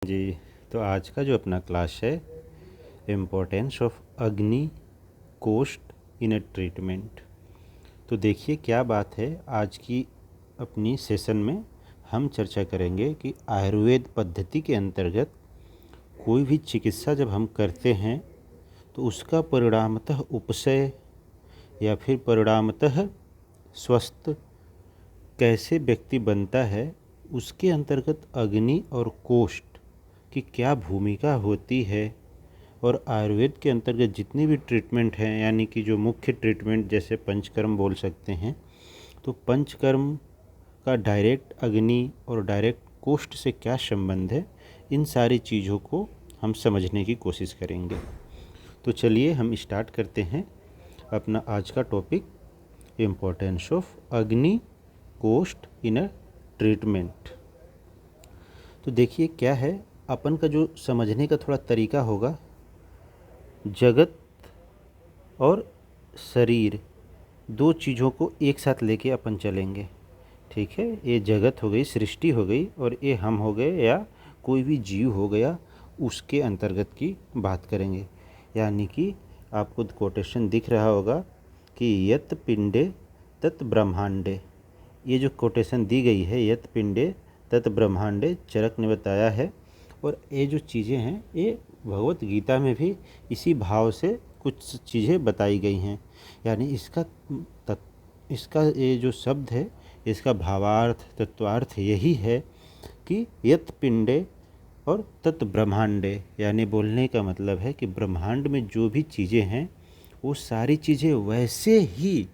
जी। तो आज का जो अपना क्लास है, इम्पोर्टेंस ऑफ अग्नि कोष्ठ इन अ ट्रीटमेंट। तो देखिए क्या बात है, आज की अपनी सेशन में हम चर्चा करेंगे कि आयुर्वेद पद्धति के अंतर्गत कोई भी चिकित्सा जब हम करते हैं तो उसका परिणामतः उपशय या फिर परिणामतः स्वस्थ कैसे व्यक्ति बनता है, उसके अंतर्गत अग्नि और कोष्ठ की क्या भूमिका होती है। और आयुर्वेद के अंतर्गत जितनी भी ट्रीटमेंट हैं, यानी कि जो मुख्य ट्रीटमेंट जैसे पंचकर्म बोल सकते हैं, तो पंचकर्म का डायरेक्ट अग्नि और डायरेक्ट कोष्ठ से क्या संबंध है, इन सारी चीज़ों को हम समझने की कोशिश करेंगे। तो चलिए हम स्टार्ट करते हैं अपना आज का टॉपिक, इम्पोर्टेंस ऑफ अग्नि कोष्ठ इन अ ट्रीटमेंट। तो देखिए क्या है, अपन का जो समझने का थोड़ा तरीका होगा, जगत और शरीर दो चीज़ों को एक साथ लेके अपन चलेंगे। ठीक है, ये जगत हो गई, सृष्टि हो गई, और ये हम हो गए या कोई भी जीव हो गया, उसके अंतर्गत की बात करेंगे। यानी कि आपको कोटेशन दिख रहा होगा कि यत पिंडे तत् ब्रह्मांडे। ये जो कोटेशन दी गई है, यत पिंडे तत् ब्रह्मांडे, चरक ने बताया है। और ये जो चीज़ें हैं, ये भगवत गीता में भी इसी भाव से कुछ चीज़ें बताई गई हैं। यानी इसका ये जो शब्द है, इसका भावार्थ तत्वार्थ यही है कि यत पिंडे और तत् ब्रह्मांडे, यानी बोलने का मतलब है कि ब्रह्मांड में जो भी चीज़ें हैं वो सारी चीज़ें वैसे ही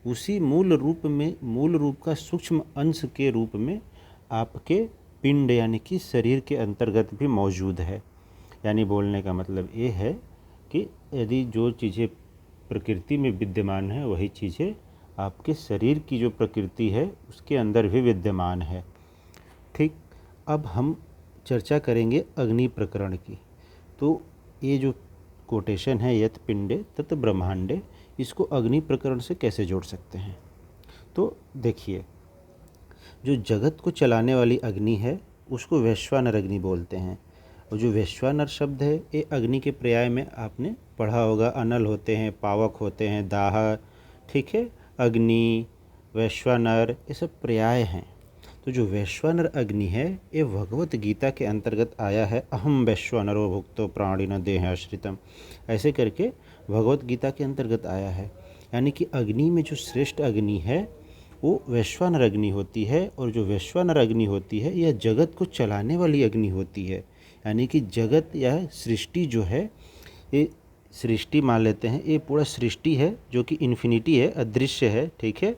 उसी मूल रूप का सूक्ष्म अंश के रूप में आपके पिंड यानी कि शरीर के अंतर्गत भी मौजूद है। यानी बोलने का मतलब ये है कि यदि जो चीज़ें प्रकृति में विद्यमान है, वही चीज़ें आपके शरीर की जो प्रकृति है उसके अंदर भी विद्यमान है। ठीक, अब हम चर्चा करेंगे अग्नि प्रकरण की। तो ये जो कोटेशन है, यत पिंडे तत् ब्रह्मांडे, इसको अग्नि प्रकरण से कैसे जोड़ सकते हैं। तो देखिए, जो जगत को चलाने वाली अग्नि है उसको वैश्वानर अग्नि बोलते हैं। और जो वैश्वानर शब्द है, ये अग्नि के पर्याय में आपने पढ़ा होगा, अनल होते हैं, पावक होते हैं, दाह, ठीक है, अग्नि, वैश्वानर, ये सब पर्याय हैं। तो जो वैश्वानर अग्नि है, ये भगवत गीता के अंतर्गत आया है। अहम वैश्वानरो भुक्तो प्राणिन देह आश्रितम, ऐसे करके भगवत गीता के अंतर्गत आया है। यानी कि अग्नि में जो श्रेष्ठ अग्नि है वो वैश्वानर अग्नि होती है। और जो वैश्वानर अग्नि होती है, यह जगत को चलाने वाली अग्नि होती है। यानी कि जगत या सृष्टि जो है, ये सृष्टि मान लेते हैं, ये पूरा सृष्टि है जो कि इन्फिनिटी है, अदृश्य है। ठीक है,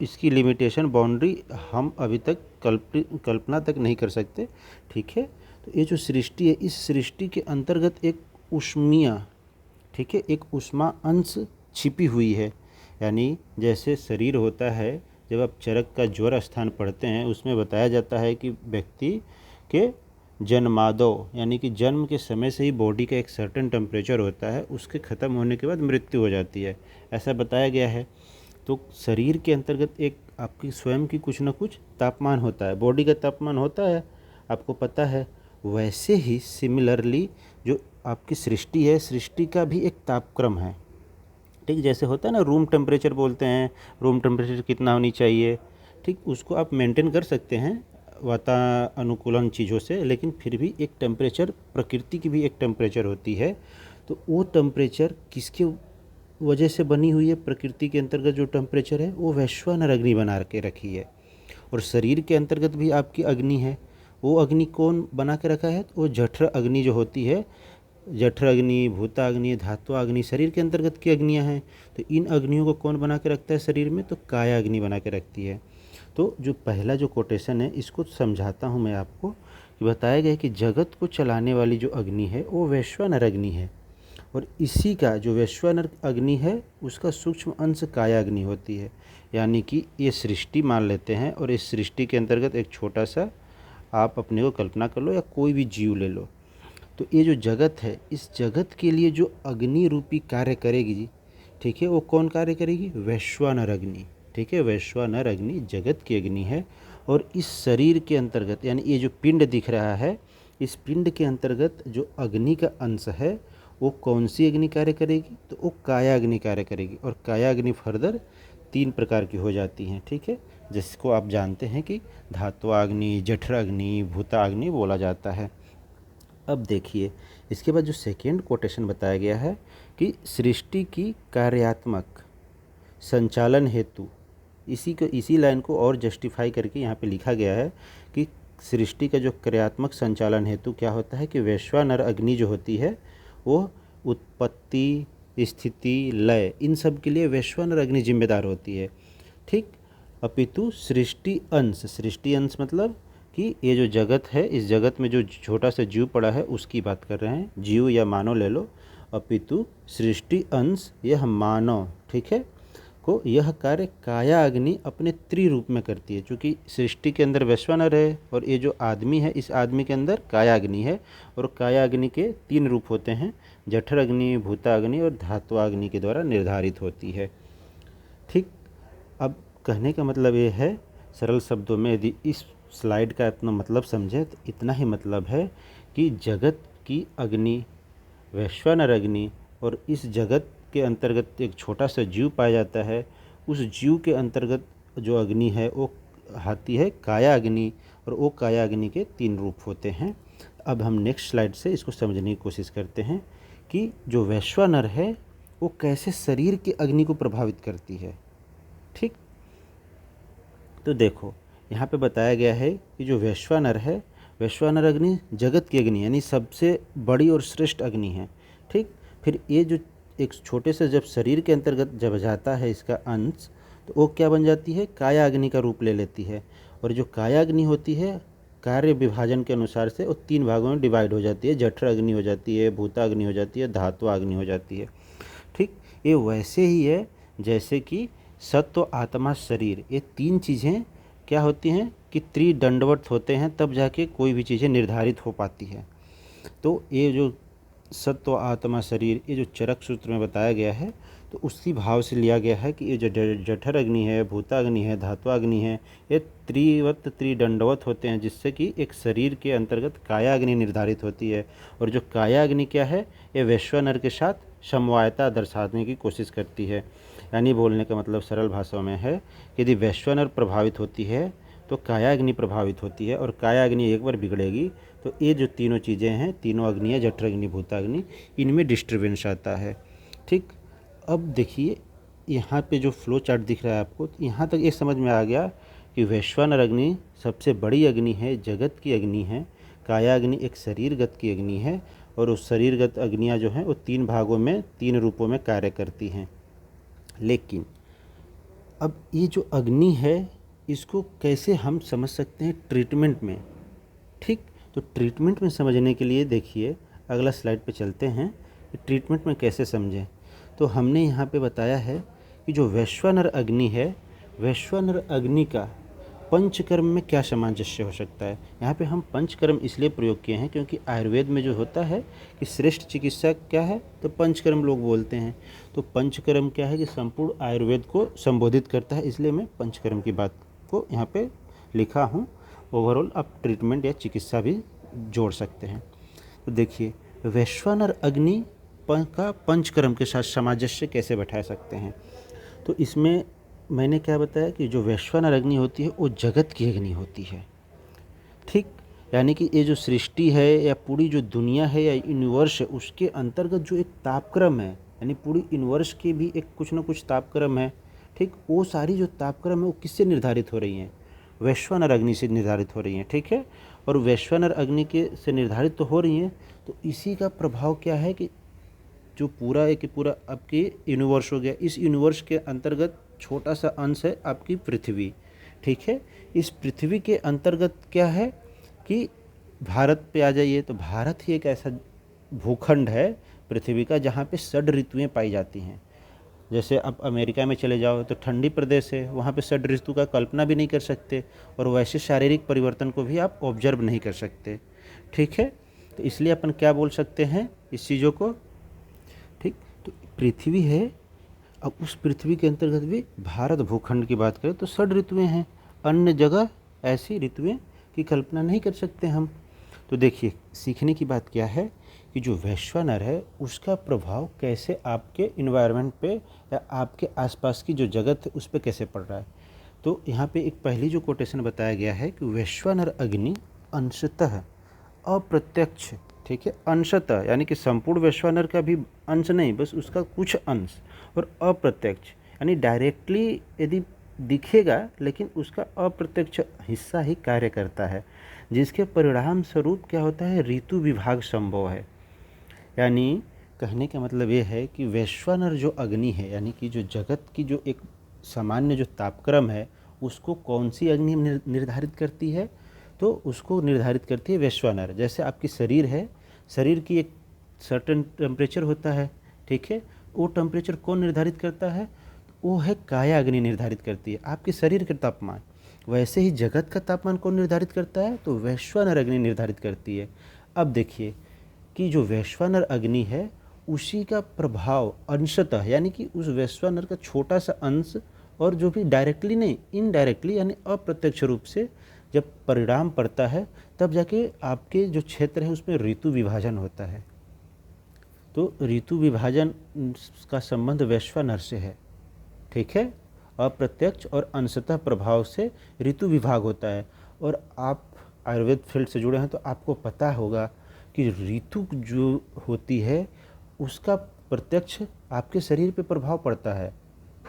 इसकी लिमिटेशन, बाउंड्री हम अभी तक कल्पना तक नहीं कर सकते। ठीक है, तो ये जो सृष्टि है, इस सृष्टि के अंतर्गत एक ऊष्मीय, ठीक है, एक ऊष्मा अंश छिपी हुई है। यानी जैसे शरीर होता है, जब आप चरक का ज्वर स्थान पढ़ते हैं, उसमें बताया जाता है कि व्यक्ति के जन्मादो, यानी कि जन्म के समय से ही बॉडी का एक सर्टेन टेम्परेचर होता है, उसके ख़त्म होने के बाद मृत्यु हो जाती है, ऐसा बताया गया है। तो शरीर के अंतर्गत एक आपकी स्वयं की कुछ ना कुछ तापमान होता है, बॉडी का तापमान होता है, आपको पता है। वैसे ही सिमिलरली जो आपकी सृष्टि है, सृष्टि का भी एक तापक्रम है। ठीक, जैसे होता है ना, रूम टेम्परेचर बोलते हैं, रूम टेम्परेचर कितना होनी चाहिए, ठीक, उसको आप मेंटेन कर सकते हैं वातानुकूलन चीज़ों से, लेकिन फिर भी एक टेम्परेचर, प्रकृति की भी एक टेम्परेचर होती है। तो वो टेम्परेचर किसके वजह से बनी हुई है, प्रकृति के अंतर्गत जो टेम्परेचर है वो वैश्वानर अग्नि बना के रखी है। और शरीर के अंतर्गत भी आपकी अग्नि है, वो अग्नि कौन बना के रखा है, तो वो जठर अग्नि जो होती है, जठर अग्नि, भूताग्नि, धात्वाग्नि, शरीर के अंतर्गत की अग्नियाँ हैं। तो इन अग्नियों को कौन बना के रखता है शरीर में, तो काया अग्नि बना के रखती है। तो जो पहला जो कोटेशन है, इसको समझाता हूँ मैं आपको, कि बताया गया है कि जगत को चलाने वाली जो अग्नि है वो वैश्वानर अग्नि है। और इसी का जो वैश्वानर अग्नि है, उसका सूक्ष्म अंश काया अग्नि होती है। यानी कि ये सृष्टि मान लेते हैं, और इस सृष्टि के अंतर्गत एक छोटा सा आप अपने को कल्पना कर लो, या कोई भी जीव ले लो। तो ये जो जगत है, इस जगत के लिए जो अग्नि रूपी कार्य करेगी, ठीक है, वो कौन कार्य करेगी, वैश्वानर अग्नि। ठीक है, वैश्वानर अग्नि जगत की अग्नि है। और इस शरीर के अंतर्गत, यानी ये जो पिंड दिख रहा है, इस पिंड के अंतर्गत जो अग्नि का अंश है वो कौन सी अग्नि कार्य करेगी, तो वो कायाग्नि कार्य करेगी। और कायाग्नि फर्दर 3 प्रकार की हो जाती हैं, ठीक है, जिसको आप जानते हैं कि धात्वाग्नि, जठराग्नि, भूताग्नि बोला जाता है। अब देखिए इसके बाद जो सेकेंड कोटेशन बताया गया है कि सृष्टि की कार्यात्मक संचालन हेतु, इसी लाइन को और जस्टिफाई करके यहाँ पे लिखा गया है कि सृष्टि का जो क्रियात्मक संचालन हेतु क्या होता है कि वैश्वानर अग्नि जो होती है वो उत्पत्ति, स्थिति, लय, इन सब के लिए वैश्वानर अग्नि जिम्मेदार होती है, ठीक। अपितु सृष्टि अंश मतलब कि ये जो जगत है, इस जगत में जो छोटा सा जीव पड़ा है उसकी बात कर रहे हैं, जीव या मानव ले लो। अपितु सृष्टि अंश यह मानव, ठीक है, को यह कार्य काया अग्नि अपने त्रिरूप में करती है। चूँकि सृष्टि के अंदर वैश्वानर है और ये जो आदमी है इस आदमी के अंदर काया अग्नि है, और काया अग्नि के 3 रूप होते हैं, जठर अग्नि, भूताग्नि और धात्वाग्नि के द्वारा निर्धारित होती है, ठीक। अब कहने का मतलब ये है सरल शब्दों में, यदि इस स्लाइड का अपना मतलब समझे तो इतना ही मतलब है कि जगत की अग्नि वैश्वानर अग्नि, और इस जगत के अंतर्गत एक छोटा सा जीव पाया जाता है, उस जीव के अंतर्गत जो अग्नि है वो आती है काया अग्नि, और वो काया अग्नि के 3 रूप होते हैं। अब हम नेक्स्ट स्लाइड से इसको समझने की कोशिश करते हैं कि जो वैश्वानर है वो कैसे शरीर की अग्नि को प्रभावित करती है, ठीक। तो देखो यहाँ पे बताया गया है कि जो वैश्वानर है, वैश्वानर अग्नि जगत की अग्नि यानी सबसे बड़ी और श्रेष्ठ अग्नि है, ठीक। फिर ये जो एक छोटे से जब शरीर के अंतर्गत जब जाता है इसका अंश, तो वो क्या बन जाती है, काया अग्नि का रूप ले लेती है। और जो काया अग्नि होती है कार्य विभाजन के अनुसार से वो 3 भागों में डिवाइड हो जाती है, जठर अग्नि हो जाती है, भूताग्नि हो जाती है, धात्व अग्नि हो जाती है, ठीक। ये वैसे ही है जैसे कि सत्व, आत्मा, शरीर, ये 3 चीज़ें क्या होती हैं कि त्रिदंडवत होते हैं, तब जाके कोई भी चीज़ें निर्धारित हो पाती है। तो ये जो सत्व, आत्मा, शरीर, ये जो चरक सूत्र में बताया गया है तो उसी भाव से लिया गया है कि ये जो जठर अग्नि है, भूताग्नि है, धात्वाग्नि है, ये त्रिदंडवत होते हैं, जिससे कि एक शरीर के अंतर्गत काया अग्नि निर्धारित होती है। और जो काया अग्नि क्या है, ये वैश्वानर के साथ समवायता दर्शाने की कोशिश करती है। यानी बोलने का मतलब सरल भाषा में है कि यदि वैश्वानर प्रभावित होती है तो काया अग्नि प्रभावित होती है, और काया अग्नि एक बार बिगड़ेगी तो ये जो तीनों चीज़ें हैं, तीनों अग्नि, जठर अग्नि, भूताग्नि, इनमें डिस्टर्बेंस आता है, ठीक। अब देखिए यहाँ पे जो फ्लो चार्ट दिख रहा है आपको, तो यहाँ तक ये समझ में आ गया कि वैश्वानर अग्नि सबसे बड़ी अग्नि है, जगत की अग्नि है, काया अग्नि एक शरीरगत की अग्नि है, और उस शरीरगत अग्नियाँ जो हैं वो 3 भागों में 3 रूपों में कार्य करती हैं। लेकिन अब ये जो अग्नि है इसको कैसे हम समझ सकते हैं ट्रीटमेंट में, ठीक। तो ट्रीटमेंट में समझने के लिए देखिए अगला स्लाइड पे चलते हैं कि ट्रीटमेंट में कैसे समझें। तो हमने यहाँ पे बताया है कि जो वैश्वानर अग्नि है, वैश्वानर अग्नि का पंचकर्म में क्या सामंजस्य हो सकता है। यहाँ पे हम पंचकर्म इसलिए प्रयोग किए हैं क्योंकि आयुर्वेद में जो होता है कि श्रेष्ठ चिकित्सा क्या है, तो पंचकर्म लोग बोलते हैं। तो पंचकर्म क्या है कि संपूर्ण आयुर्वेद को संबोधित करता है, इसलिए मैं पंचकर्म की बात को यहाँ पे लिखा हूँ। ओवरऑल आप ट्रीटमेंट या चिकित्सा भी जोड़ सकते हैं। तो देखिए वैश्वानर अग्नि का पंचकर्म के साथ सामंजस्य कैसे बैठा सकते हैं। तो इसमें मैंने क्या बताया कि जो वैश्वानर अग्नि होती है वो जगत की अग्नि होती है, ठीक। यानी कि ये जो सृष्टि है या पूरी जो दुनिया है या यूनिवर्स है उसके अंतर्गत जो एक तापक्रम है, यानी पूरी यूनिवर्स की भी एक कुछ ना कुछ तापक्रम है, ठीक। वो सारी जो तापक्रम है वो किससे निर्धारित हो रही हैं, वैश्वानर अग्नि से निर्धारित हो रही हैं, ठीक है। और वैश्वानर अग्नि के से निर्धारित तो हो रही हैं, तो इसी का प्रभाव क्या है कि जो पूरा है कि पूरा आपकी यूनिवर्स हो गया, इस यूनिवर्स के अंतर्गत छोटा सा अंश है आपकी पृथ्वी, ठीक है। इस पृथ्वी के अंतर्गत क्या है कि भारत पे आ जाइए, तो भारत ही एक ऐसा भूखंड है पृथ्वी का जहाँ पे 6 ऋतुएं पाई जाती हैं। जैसे आप अमेरिका में चले जाओ तो ठंडी प्रदेश है, वहाँ पे 6 ऋतु का कल्पना भी नहीं कर सकते, और वैसे शारीरिक परिवर्तन को भी आप ऑब्जर्व नहीं कर सकते, ठीक है। तो इसलिए अपन क्या बोल सकते हैं इस चीज़ों को, ठीक। तो पृथ्वी है, अब उस पृथ्वी के अंतर्गत भी भारत भूखंड की बात करें तो 6 ऋतुएं हैं, अन्य जगह ऐसी ऋतुएं की कल्पना नहीं कर सकते हम। तो देखिए सीखने की बात क्या है कि जो वैश्वानर है उसका प्रभाव कैसे आपके इन्वायरमेंट पे या आपके आसपास की जो जगत है उस पर कैसे पड़ रहा है। तो यहाँ पे एक पहली जो कोटेशन बताया गया है कि वैश्वानर अग्नि अंशतः अप्रत्यक्ष, ठीक है, अंशतः यानी कि संपूर्ण वैश्वानर का भी अंश नहीं, बस उसका कुछ अंश, और अप्रत्यक्ष यानी डायरेक्टली यदि दिखेगा लेकिन उसका अप्रत्यक्ष हिस्सा ही कार्य करता है, जिसके परिणाम स्वरूप क्या होता है, ऋतु विभाग संभव है। यानी कहने का मतलब ये है कि वैश्वानर जो अग्नि है यानी कि जो जगत की जो एक सामान्य जो तापक्रम है उसको कौन सी अग्नि निर्धारित करती है, तो उसको निर्धारित करती है वैश्वानर। जैसे आपकी शरीर है, शरीर की एक सर्टेन टेम्परेचर होता है, ठीक है, वो टेम्परेचर कौन निर्धारित करता है, वो है काया अग्नि निर्धारित करती है आपके शरीर के तापमान। वैसे ही जगत का तापमान कौन निर्धारित करता है, तो वैश्वानर अग्नि निर्धारित करती है। अब देखिए कि जो वैश्वानर अग्नि है उसी का प्रभाव अंशतः यानी कि उस वैश्वानर का छोटा सा अंश, और जो भी डायरेक्टली नहीं इनडायरेक्टली यानी अप्रत्यक्ष रूप से जब परिणाम पड़ता है तब जाके आपके जो क्षेत्र है उसमें ऋतु विभाजन होता है। तो ऋतु विभाजन का संबंध वैश्वानर से है, ठीक है, अप्रत्यक्ष और अंशतः प्रभाव से ऋतु विभाग होता है। और आप आयुर्वेद फील्ड से जुड़े हैं तो आपको पता होगा कि ऋतु जो होती है उसका प्रत्यक्ष आपके शरीर पे प्रभाव पड़ता है।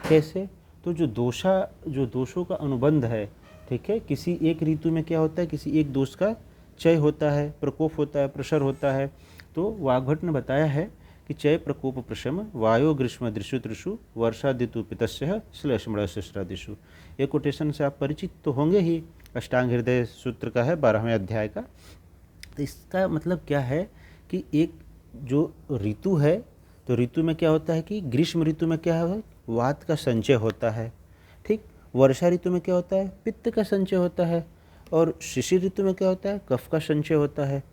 कैसे, तो जो दोषों का अनुबंध है, ठीक है, किसी एक ऋतु में क्या होता है, किसी एक दोष का क्षय होता है, प्रकोप होता है, प्रसर होता है। तो वाग्भट ने बताया है कि क्षय प्रकोप प्रशम वायो ग्रीष्म दृशु त्रिषु वर्षादितु पितस्य श्लेषमणस्रादिषु। ये कोटेशन से आप परिचित तो होंगे ही, अष्टांग हृदय सूत्र का है 12वें अध्याय का। तो इसका मतलब क्या है कि एक जो ऋतु है, तो ऋतु में क्या होता है कि ग्रीष्म ऋतु में क्या है, वात का संचय होता है, ठीक, वर्षा ऋतु में क्या होता है, पित्त का संचय होता है, और शिशिर ऋतु में क्या होता है, कफ का संचय होता है।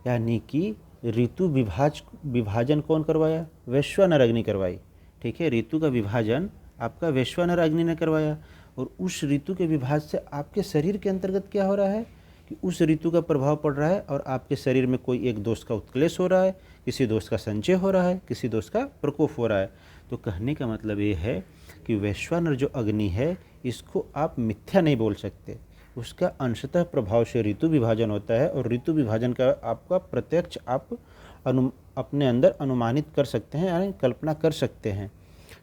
यानी कि ऋतु विभाजन कौन करवाया, वैश्वानर अग्नि करवाई, ठीक है, ऋतु का विभाजन आपका वैश्वानर अग्नि ने करवाया। और उस ऋतु के विभाजन से आपके शरीर के अंतर्गत क्या हो रहा है कि उस ऋतु का प्रभाव पड़ रहा है और आपके शरीर में कोई एक दोष का उत्क्लेश हो रहा है, किसी दोष का संचय हो रहा है, किसी दोष का प्रकोप हो रहा है। तो कहने का मतलब ये है कि वैश्वानर जो अग्नि है इसको आप मिथ्या नहीं बोल सकते, उसका अंशतः प्रभाव से ऋतु विभाजन होता है, और ऋतु विभाजन का आपका प्रत्यक्ष आप अपने अंदर अनुमानित कर सकते हैं यानी कल्पना कर सकते हैं,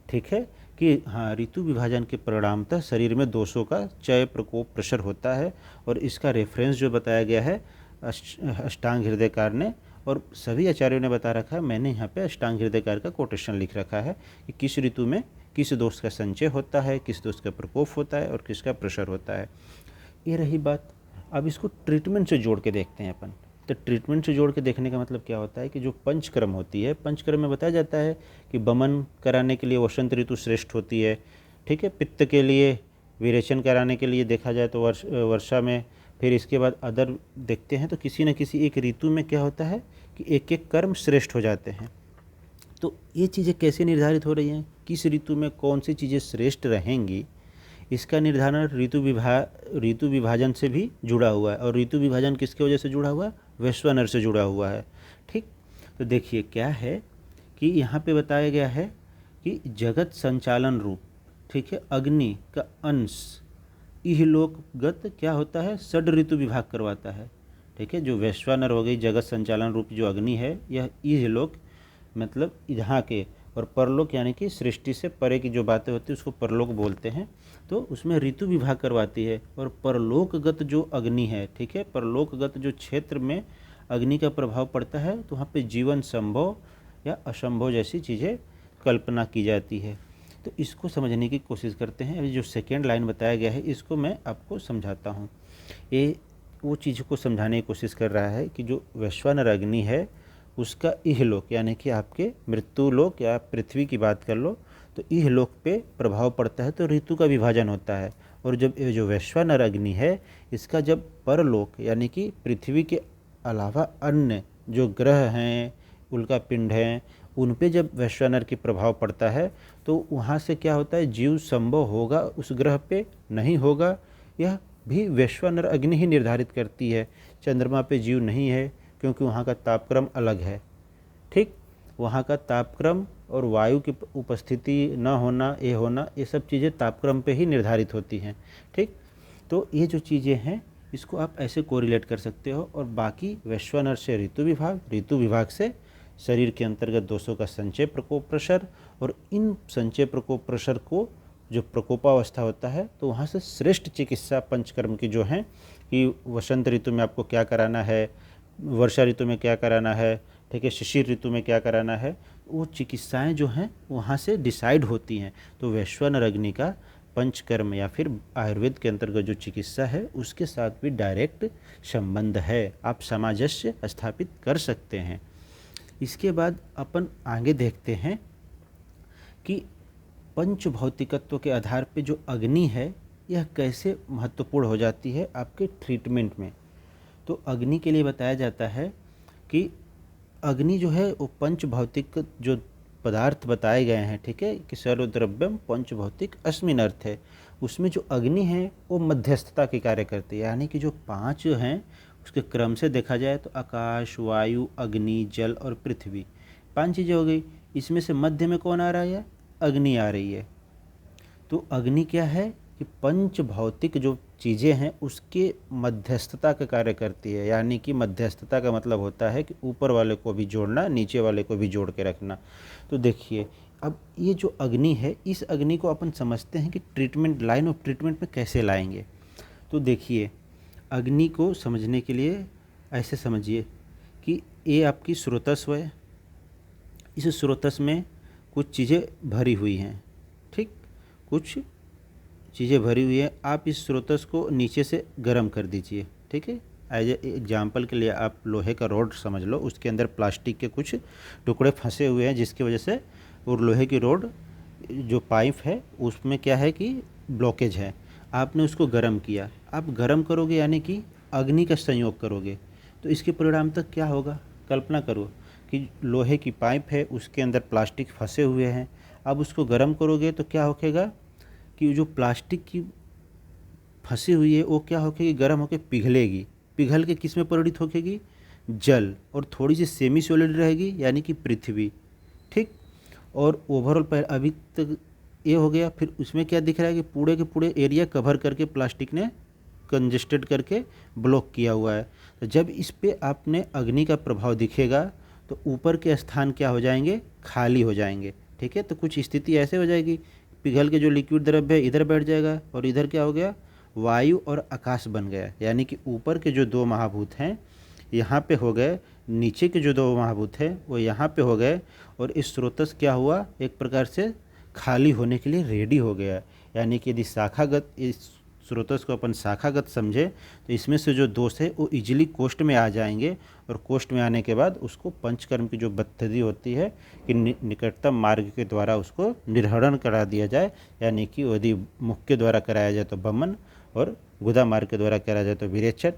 ठीक है, कि हाँ ऋतु विभाजन के परिणामतः शरीर में दोषों का क्षय प्रकोप प्रसर होता है। और इसका रेफरेंस जो बताया गया है अष्टांग हृदयकार ने, और सभी आचार्यों ने बता रखा है, मैंने यहाँ पे अष्टांग हृदयकार का कोटेशन लिख रखा है कि किस ऋतु में किस दोष का संचय होता है, किस दोष का प्रकोप होता है और किसका प्रसर होता है। ये रही बात। अब इसको ट्रीटमेंट से जोड़ के देखते हैं अपन। तो ट्रीटमेंट से जोड़ के देखने का मतलब क्या होता है कि जो पंचकर्म होती है, पंचकर्म में बताया जाता है कि बमन कराने के लिए वसंत ऋतु श्रेष्ठ होती है, ठीक है, पित्त के लिए विरेचन कराने के लिए देखा जाए तो वर्षा में, फिर इसके बाद अदर देखते हैं तो किसी न किसी एक ऋतु में क्या होता है कि एक एक कर्म श्रेष्ठ हो जाते हैं। तो ये चीज़ें कैसे निर्धारित हो रही हैं, किस ऋतु में कौन सी चीज़ें श्रेष्ठ रहेंगी, इसका निर्धारण ऋतु विभाजन से भी जुड़ा हुआ है। और ऋतु विभाजन किसके वजह से जुड़ा हुआ है, वैश्वानर से जुड़ा हुआ है, ठीक। तो देखिए क्या है कि यहाँ पे बताया गया है कि जगत संचालन रूप, ठीक है, अग्नि का अंश इहलोकगत क्या होता है, षड ऋतु विभाग करवाता है, ठीक है। जो वैश्वानर हो गई जगत संचालन रूप जो अग्नि है, यह इहलोक मतलब यहाँ के, और परलोक यानी कि सृष्टि से परे की जो बातें होती है उसको परलोक बोलते हैं। तो उसमें ऋतु विभाग करवाती है। और परलोकगत जो अग्नि है, ठीक है, परलोकगत जो क्षेत्र में अग्नि का प्रभाव पड़ता है तो वहाँ पे जीवन संभव या असंभव जैसी चीज़ें कल्पना की जाती है। तो इसको समझने की कोशिश करते हैं। अभी जो सेकेंड लाइन बताया गया है इसको मैं आपको समझाता हूँ। ये वो चीज़ को समझाने की कोशिश कर रहा है कि जो वैश्वानर अग्नि है उसका इहलोक यानी कि आपके मृत्यु लोक या पृथ्वी की बात कर लो तो इहलोक पे प्रभाव पड़ता है, तो ऋतु का विभाजन होता है। और जब ये जो वैश्वानर अग्नि है इसका जब परलोक यानी कि पृथ्वी के अलावा अन्य जो ग्रह हैं, उल्का पिंड हैं, उन पे जब वैश्वानर की प्रभाव पड़ता है तो वहाँ से क्या होता है, जीव संभव होगा उस ग्रह पे नहीं होगा, यह भी वैश्वानर अग्नि ही निर्धारित करती है। चंद्रमा पे जीव नहीं है, क्योंकि वहाँ का तापक्रम अलग है। ठीक, वहाँ का तापक्रम और वायु की उपस्थिति न होना, ये होना, ये सब चीज़ें तापक्रम पे ही निर्धारित होती हैं। ठीक, तो ये जो चीज़ें हैं इसको आप ऐसे कोरिलेट कर सकते हो। और बाकी वैश्वानर से ऋतु विभाग, ऋतु विभाग से शरीर के अंतर्गत दोषों का संचय प्रकोप प्रसर, और इन संचय प्रकोप प्रसर को जो प्रकोपावस्था होता है तो वहाँ से श्रेष्ठ चिकित्सा पंचकर्म की जो हैं कि वसंत ऋतु में आपको क्या कराना है, वर्षा ऋतु में क्या कराना है, ठीक है, शिशिर ऋतु में क्या कराना है, वो चिकित्साएं जो हैं वहाँ से डिसाइड होती हैं। तो वैश्वानर अग्नि का पंचकर्म या फिर आयुर्वेद के अंतर्गत जो चिकित्सा है उसके साथ भी डायरेक्ट संबंध है, आप सामंजस्य स्थापित कर सकते हैं। इसके बाद अपन आगे देखते हैं कि पंच भौतिकत्व के आधार पे जो अग्नि है यह कैसे महत्वपूर्ण हो जाती है आपके ट्रीटमेंट में। तो अग्नि के लिए बताया जाता है कि अग्नि जो है वो पंच भौतिक जो पदार्थ बताए गए हैं, ठीक है, कि सर्वद्रव्यम पंच भौतिक अस्मिन अर्थ है, उसमें जो अग्नि है वो मध्यस्थता के कार्य करती है। यानी कि जो पांच हैं उसके क्रम से देखा जाए तो आकाश, वायु, अग्नि, जल और पृथ्वी, पांच चीज़ें हो गई। इसमें से मध्य में कौन आ रहा है? अग्नि आ रही है। तो अग्नि क्या है कि पंच भौतिक जो चीज़ें हैं उसके मध्यस्थता का कार्य करती है। यानी कि मध्यस्थता का मतलब होता है कि ऊपर वाले को भी जोड़ना, नीचे वाले को भी जोड़ के रखना। तो देखिए, अब ये जो अग्नि है, इस अग्नि को अपन समझते हैं कि ट्रीटमेंट, लाइन ऑफ ट्रीटमेंट में कैसे लाएंगे। तो देखिए, अग्नि को समझने के लिए ऐसे समझिए कि ये आपकी स्रोतस्व है, इस स्रोतस्व में कुछ चीज़ें भरी हुई हैं, ठीक, कुछ चीज़ें भरी हुई है। आप इस स्रोतस को नीचे से गर्म कर दीजिए, ठीक है। एज एग्जाम्पल के लिए आप लोहे का रॉड समझ लो, उसके अंदर प्लास्टिक के कुछ टुकड़े फंसे हुए हैं जिसकी वजह से, और लोहे की रॉड जो पाइप है उसमें क्या है कि ब्लॉकेज है। आपने उसको गर्म किया, आप गर्म करोगे यानी कि अग्नि का संयोग करोगे, तो इसके परिणाम तक क्या होगा? कल्पना करो कि लोहे की पाइप है, उसके अंदर प्लास्टिक फंसे हुए हैं, अब उसको गर्म करोगे तो क्या होगा कि जो प्लास्टिक की फंसी हुई है वो क्या होगी? गर्म होकर पिघलेगी, पिघल के किस में परिणित होगी? जल, और थोड़ी सी सेमी सॉलिड रहेगी यानी कि पृथ्वी, ठीक। और ओवरऑल पर अभी तक ये हो गया। फिर उसमें क्या दिख रहा है कि पूरे के पूरे एरिया कवर करके प्लास्टिक ने कंजेस्टेड करके ब्लॉक किया हुआ है। तो जब इस पे आपने अग्नि का प्रभाव दिखेगा तो ऊपर के स्थान क्या हो जाएंगे? खाली हो जाएंगे, ठीक है। तो कुछ स्थिति ऐसे हो जाएगी, पिघल के जो लिक्विड द्रव्य है इधर बैठ जाएगा, और इधर क्या हो गया? वायु और आकाश बन गया। यानी कि ऊपर के जो दो महाभूत हैं यहाँ पे हो गए, नीचे के जो दो महाभूत हैं वो यहाँ पे हो गए, और इस स्रोतस क्या हुआ? एक प्रकार से खाली होने के लिए रेडी हो गया। यानी कि यदि शाखागत, इस स्रोतस को अपन शाखागत समझे तो इसमें से जो दोष है वो इजीली कोष्ठ में आ जाएंगे, और कोष्ठ में आने के बाद उसको पंचकर्म की जो पद्धति होती है कि निकटतम मार्ग के द्वारा उसको निर्हरण करा दिया जाए। यानी कि यदि मुख के द्वारा कराया जाए तो बमन, और गुदा मार्ग के द्वारा कराया जाए तो विरेचन।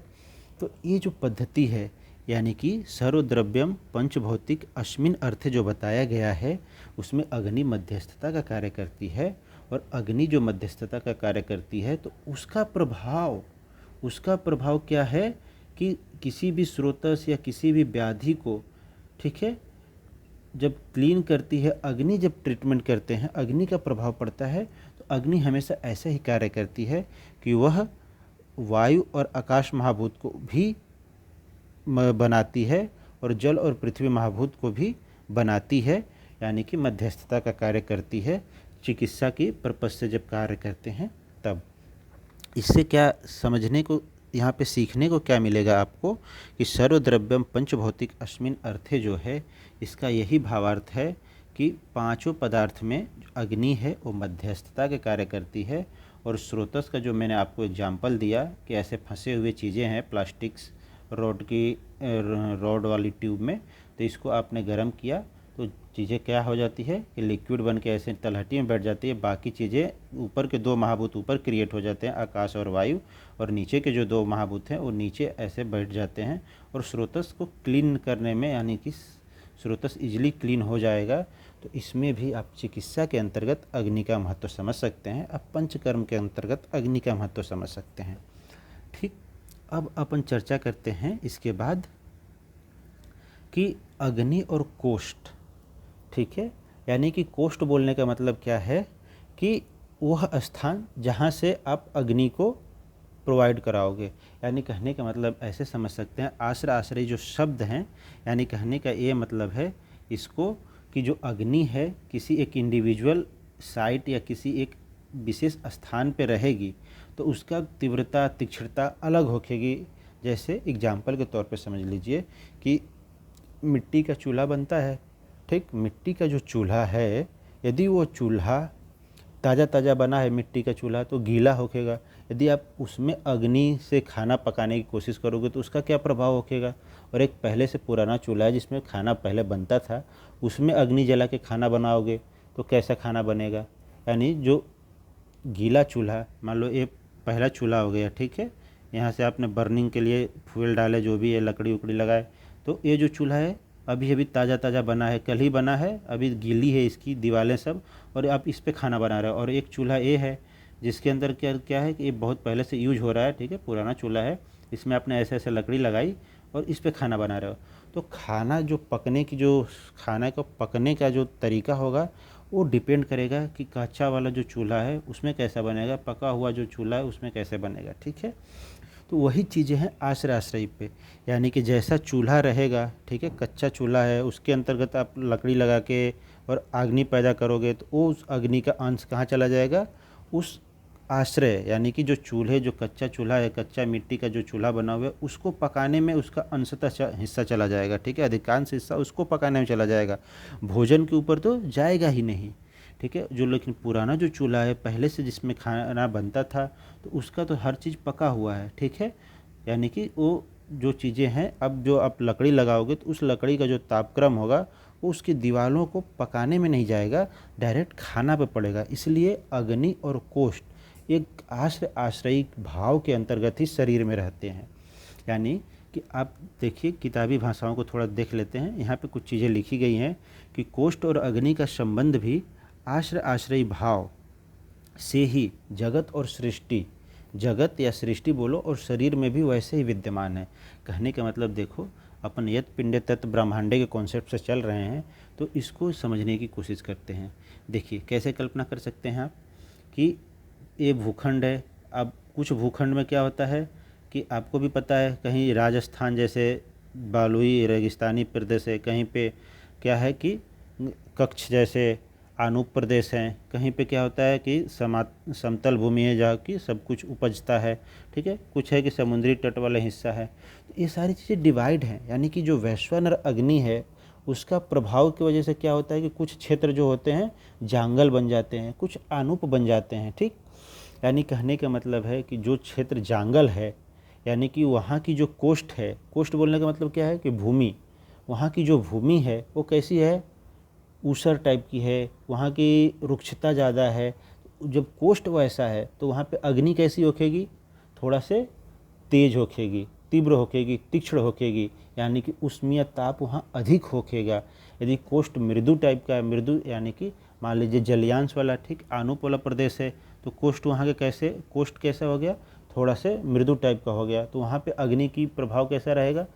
तो ये जो पद्धति है, यानी कि सर्वद्रव्यम पंचभौतिक अस्मिन अर्थ जो बताया गया है, उसमें अग्नि मध्यस्थता का कार्य करती है। और अग्नि जो मध्यस्थता का कार्य करती है तो उसका प्रभाव क्या है कि किसी भी स्रोतस या किसी भी व्याधि को, ठीक है, जब क्लीन करती है अग्नि, जब ट्रीटमेंट करते हैं अग्नि का प्रभाव पड़ता है। तो अग्नि हमेशा ऐसा ही कार्य करती है कि वह वायु और आकाश महाभूत को भी बनाती है, और जल और पृथ्वी महाभूत को भी बनाती है। यानी कि मध्यस्थता का कार्य करती है चिकित्सा की पर्पज से जब कार्य करते हैं तब। इससे क्या समझने को, यहाँ पे सीखने को क्या मिलेगा आपको कि सर्वद्रव्यम पंचभौतिक अस्मिन अर्थे जो है, इसका यही भावार्थ है कि पांचों पदार्थ में अग्नि है वो मध्यस्थता के कार्य करती है। और स्रोतस का जो मैंने आपको एग्जाम्पल दिया कि ऐसे फंसे हुए चीज़ें हैं प्लास्टिक्स रॉड वाली ट्यूब में, तो इसको आपने गर्म किया तो चीज़ें क्या हो जाती है कि लिक्विड बन के ऐसे तलहटी में बैठ जाती है। बाकी चीज़ें ऊपर के दो महाभूत ऊपर क्रिएट हो जाते हैं, आकाश और वायु, और नीचे के जो दो महाभूत हैं वो नीचे ऐसे बैठ जाते हैं। और स्रोतस को क्लीन करने में, यानी कि स्रोतस इजीली क्लीन हो जाएगा। तो इसमें भी आप चिकित्सा के अंतर्गत अग्नि का महत्व समझ सकते हैं, आप पंचकर्म के अंतर्गत अग्नि का महत्व समझ सकते हैं, ठीक। अब अपन चर्चा करते हैं इसके बाद कि अग्नि और कोष्ठ, ठीक है। यानी कि कोष्ठ बोलने का मतलब क्या है कि वह स्थान जहाँ से आप अग्नि को प्रोवाइड कराओगे। यानी कहने का मतलब ऐसे समझ सकते हैं, आश्रय आश्रय जो शब्द हैं, यानी कहने का ये मतलब है इसको कि जो अग्नि है किसी एक इंडिविजुअल साइट या किसी एक विशेष स्थान पे रहेगी तो उसका तीव्रता तीक्ष्णता अलग होगी। जैसे एग्जाम्पल के तौर पे समझ लीजिए कि मिट्टी का चूल्हा बनता है, ठीक। मिट्टी का जो चूल्हा है, यदि वो चूल्हा ताज़ा ताज़ा बना है मिट्टी का चूल्हा तो गीला होखेगा। यदि आप उसमें अग्नि से खाना पकाने की कोशिश करोगे तो उसका क्या प्रभाव होखेगा। और एक पहले से पुराना चूल्हा है जिसमें खाना पहले बनता था, उसमें अग्नि जला के खाना बनाओगे तो कैसा खाना बनेगा। यानी जो गीला चूल्हा, मान लो ये पहला चूल्हा हो गया, ठीक है, यहाँ से आपने बर्निंग के लिए फ्यूल डाले, जो भी है लकड़ी उकड़ी लगाए, तो ये जो चूल्हा है अभी अभी ताज़ा ताज़ा बना है, कल ही बना है, अभी गीली है इसकी दीवारें सब, और आप इस पे खाना बना रहे हो। और एक चूल्हा ये है जिसके अंदर क्या क्या है कि ये बहुत पहले से यूज हो रहा है, ठीक है, पुराना चूल्हा है, इसमें आपने ऐसे ऐसे लकड़ी लगाई और इस पे खाना बना रहे हो। तो खाना जो पकने की, जो खाना को पकने का जो तरीका होगा वो डिपेंड करेगा कि कच्चा वाला जो चूल्हा है उसमें कैसा बनेगा, पका हुआ जो चूल्हा है उसमें कैसे बनेगा, ठीक है। तो वही चीज़ें हैं आश्रय आश्रय पे। यानी कि जैसा चूल्हा रहेगा, ठीक है, कच्चा चूल्हा है उसके अंतर्गत आप लकड़ी लगा के और अग्नि पैदा करोगे तो वो उस अग्नि का अंश कहाँ चला जाएगा, उस आश्रय, यानी कि जो चूल्हे, जो कच्चा चूल्हा है, कच्चा मिट्टी का जो चूल्हा बना हुआ है उसको पकाने में उसका अंशतः हिस्सा चला जाएगा, ठीक है, अधिकांश हिस्सा उसको पकाने में चला जाएगा, भोजन के ऊपर तो जाएगा ही नहीं, ठीक है। जो लेकिन पुराना जो चूल्हा है पहले से जिसमें खाना बनता था तो उसका तो हर चीज़ पका हुआ है, ठीक है। यानी कि वो जो चीज़ें हैं, अब जो आप लकड़ी लगाओगे तो उस लकड़ी का जो तापक्रम होगा वो उसकी दीवारों को पकाने में नहीं जाएगा, डायरेक्ट खाना पे पड़ेगा। इसलिए अग्नि और कोष्ठ एक आश्रय आश्रयिक भाव के अंतर्गत ही शरीर में रहते हैं। यानी कि आप देखिए, किताबी भाषाओं को थोड़ा देख लेते हैं, यहाँ पे कुछ चीज़ें लिखी गई हैं कि कोष्ठ और अग्नि का संबंध भी आश्रय आश्रयी भाव से ही जगत और सृष्टि, जगत या सृष्टि बोलो, और शरीर में भी वैसे ही विद्यमान है। कहने का मतलब देखो, अपन यत पिंड तत्व ब्रह्मांडे के कॉन्सेप्ट से चल रहे हैं तो इसको समझने की कोशिश करते हैं। देखिए कैसे कल्पना कर सकते हैं आप कि ये भूखंड है। अब कुछ भूखंड में क्या होता है कि आपको भी पता है, कहीं राजस्थान जैसे बालुई रेगिस्तानी प्रदेश है, कहीं पे क्या है कि कच्छ जैसे आनूप प्रदेश हैं, कहीं पे क्या होता है कि समतल भूमि है जहाँ की सब कुछ उपजता है, ठीक है, कुछ है कि समुद्री तट वाला हिस्सा है। तो ये सारी चीज़ें डिवाइड हैं। यानी कि जो वैश्वानर अग्नि है उसका प्रभाव की वजह से क्या होता है कि कुछ क्षेत्र जो होते हैं जंगल बन जाते हैं, कुछ आनूप बन जाते हैं, ठीक। यानी कहने का मतलब है कि जो क्षेत्र जंगल है, यानी कि वहाँ की जो कोष्ठ है, कोष्ठ बोलने का मतलब क्या है कि भूमि, वहाँ की जो भूमि है वो कैसी है, ऊसर टाइप की है, वहाँ की रुक्षता ज़्यादा है। जब कोष्ठ वैसा है तो वहाँ पे अग्नि कैसी होखेगी, थोड़ा से तेज होखेगी, तीव्र होखेगी, तीक्ष्ण होखेगी, यानी कि ऊष्मीय ताप वहाँ अधिक होखेगा। यदि कोष्ठ मृदु टाइप का है, मृदु यानी कि मान लीजिए जलयांश वाला, ठीक, आनूप वाला प्रदेश है तो कोष्ठ वहाँ के कैसे, कोष्ठ कैसा हो गया, थोड़ा से मृदु टाइप का हो गया, तो वहाँ पे अग्नि की प्रभाव कैसा रहेगा,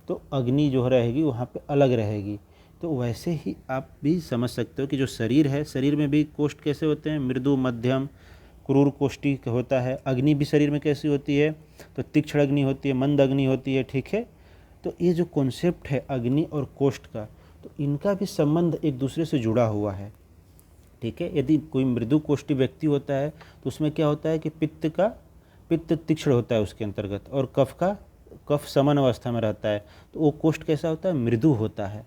तो अग्नि जो रहेगी वहाँ पे अलग रहेगी। तो वैसे ही आप भी समझ सकते हो कि जो शरीर है, शरीर में भी कोष्ठ कैसे होते हैं, मृदु, मध्यम, क्रूर कोष्ठी होता है। अग्नि भी शरीर में कैसी होती है, तो तीक्ष्ण अग्नि होती है, मंद अग्नि होती है, ठीक है। तो ये जो कॉन्सेप्ट है अग्नि और कोष्ठ का, तो इनका भी संबंध एक दूसरे से जुड़ा हुआ है, ठीक है। यदि कोई मृदु कोष्ठी व्यक्ति होता है तो उसमें क्या होता है कि पित्त तीक्ष्ण होता है उसके अंतर्गत, और कफ समन अवस्था में रहता है, तो वो कोष्ठ कैसा होता है, मृदु होता है।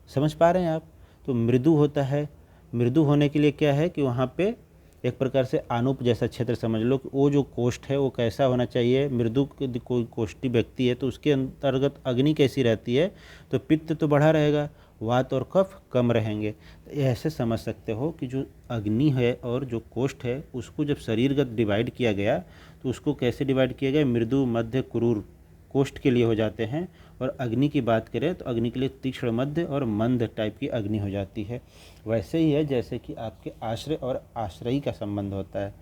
समझ पा रहे हैं आप। तो मृदु होता है, मृदु होने के लिए क्या है कि वहाँ पे एक प्रकार से आनूप जैसा क्षेत्र समझ लो कि वो जो कोष्ठ है वो कैसा होना चाहिए, मृदु कोई कोष्ठी व्यक्ति है तो उसके अंतर्गत अग्नि कैसी रहती है, तो पित्त तो बढ़ा रहेगा, वात और कफ कम रहेंगे। तो ऐसे समझ सकते हो कि जो अग्नि है और जो कोष्ठ है उसको जब शरीरगत डिवाइड किया गया तो उसको कैसे डिवाइड किया गया, मृदु, मध्य, क्रूर कोष्ठ के लिए हो जाते हैं, और अग्नि की बात करें तो अग्नि के लिए तीक्ष्ण, मध्य और मंद टाइप की अग्नि हो जाती है। वैसे ही है जैसे कि आपके आश्रय और आश्रयी का संबंध होता है,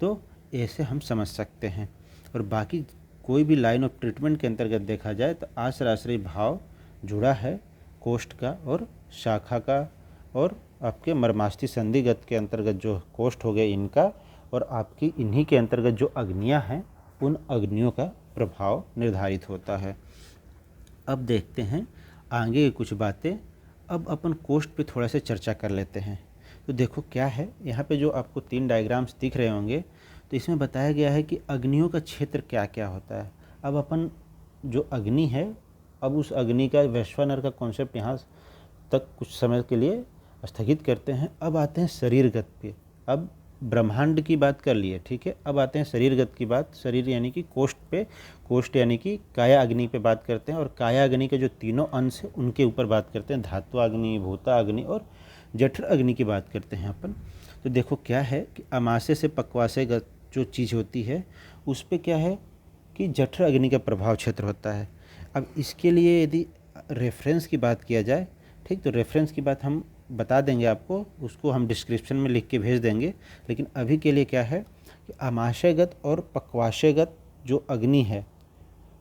तो ऐसे हम समझ सकते हैं। और बाकी कोई भी लाइन ऑफ ट्रीटमेंट के अंतर्गत देखा जाए तो आश्रय आश्रय भाव जुड़ा है कोष्ठ का और शाखा का, और आपके मर्मास्थि संधिगत के अंतर्गत जो कोष्ठ हो गए इनका, और आपकी इन्हीं के अंतर्गत जो अग्नियां हैं उन अग्नियों का प्रभाव निर्धारित होता है। अब देखते हैं आगे की कुछ बातें। अब अपन कोष्ठ पे थोड़ा सा चर्चा कर लेते हैं। तो देखो क्या है, यहाँ पे जो आपको 3 डायग्राम्स दिख रहे होंगे तो इसमें बताया गया है कि अग्नियों का क्षेत्र क्या क्या होता है। अब अपन जो अग्नि है, अब उस अग्नि का वैश्वानर का कॉन्सेप्ट यहाँ तक कुछ समय के लिए स्थगित करते हैं। अब आते हैं शरीरगत पे। अब ब्रह्मांड की बात कर लिए, ठीक है। अब आते हैं शरीरगत की बात। शरीर यानी कि कोष्ठ पे, कोष्ठ यानी कि काया अग्नि पे बात करते हैं, और काया अग्नि के जो तीनों अंश है उनके ऊपर बात करते हैं। धात्वा अग्नि, भूता अग्नि और जठर अग्नि की बात करते हैं अपन। तो देखो क्या है कि अमाशय से पक्वाशयगत जो चीज़ होती है उस पर क्या है कि जठर अग्नि का प्रभाव क्षेत्र होता है। अब इसके लिए यदि रेफरेंस की बात किया जाए, ठीक, तो रेफरेंस की बात हम बता देंगे आपको, उसको हम डिस्क्रिप्शन में लिख के भेज देंगे। लेकिन अभी के लिए क्या है कि अमाशयगत और पक्वाशयगत जो अग्नि है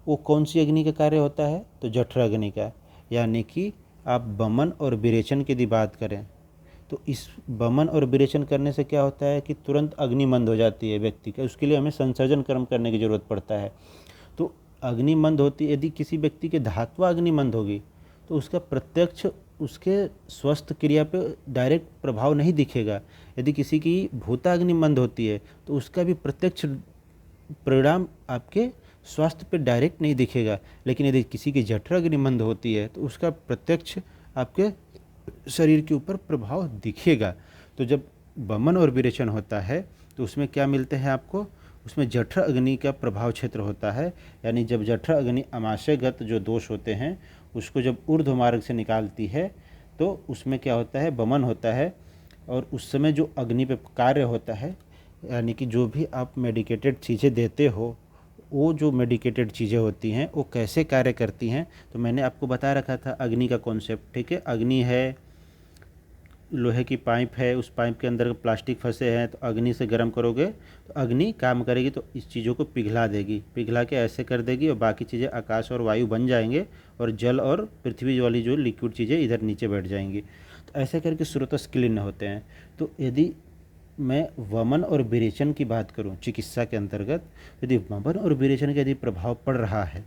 वो कौन सी अग्नि का कार्य होता है, तो जठर अग्नि का। यानी कि आप बमन और विरेचन की यदि बात करें तो इस बमन और विरेचन करने से क्या होता है कि तुरंत अग्नि मंद हो जाती है व्यक्ति का। उसके लिए हमें संसर्जन कर्म करने की ज़रूरत पड़ता है। तो अग्नि मंद होती, यदि किसी व्यक्ति के धात्वा अग्नि मंद होगी तो उसका प्रत्यक्ष उसके स्वस्थ क्रिया पे डायरेक्ट प्रभाव नहीं दिखेगा। यदि किसी की भूताग्नि मंद होती है तो उसका भी प्रत्यक्ष परिणाम आपके स्वास्थ्य पे डायरेक्ट नहीं दिखेगा। लेकिन यदि किसी की जठर अग्नि मंद होती है तो उसका प्रत्यक्ष आपके शरीर के ऊपर प्रभाव दिखेगा। तो जब बमन और विरेचन होता है तो उसमें क्या मिलते हैं आपको, उसमें जठर अग्नि का प्रभाव क्षेत्र होता है। यानी जब जठर अग्नि अमाशयगत जो दोष होते हैं उसको जब ऊर्ध्व मार्ग से निकालती है तो उसमें क्या होता है, बमन होता है। और उस समय जो अग्नि पे कार्य होता है, यानी कि जो भी आप मेडिकेटेड चीज़ें देते हो वो जो मेडिकेटेड चीज़ें होती हैं वो कैसे कार्य करती हैं, तो मैंने आपको बता रखा था अग्नि का कॉन्सेप्ट, ठीक है। अग्नि है, लोहे की पाइप है, उस पाइप के अंदर प्लास्टिक फंसे हैं, तो अग्नि से गर्म करोगे तो अग्नि काम करेगी, तो इस चीज़ों को पिघला देगी, पिघला के ऐसे कर देगी और बाकी चीज़ें आकाश और वायु बन जाएंगे और जल और पृथ्वी वाली जो लिक्विड चीज़ें इधर नीचे बैठ जाएंगी। तो ऐसे करके स्रोतस्खलिन्न होते हैं। तो यदि मैं वमन और विरेचन की बात करूं चिकित्सा के अंतर्गत, यदि वमन और विरेचन का यदि प्रभाव पड़ रहा है,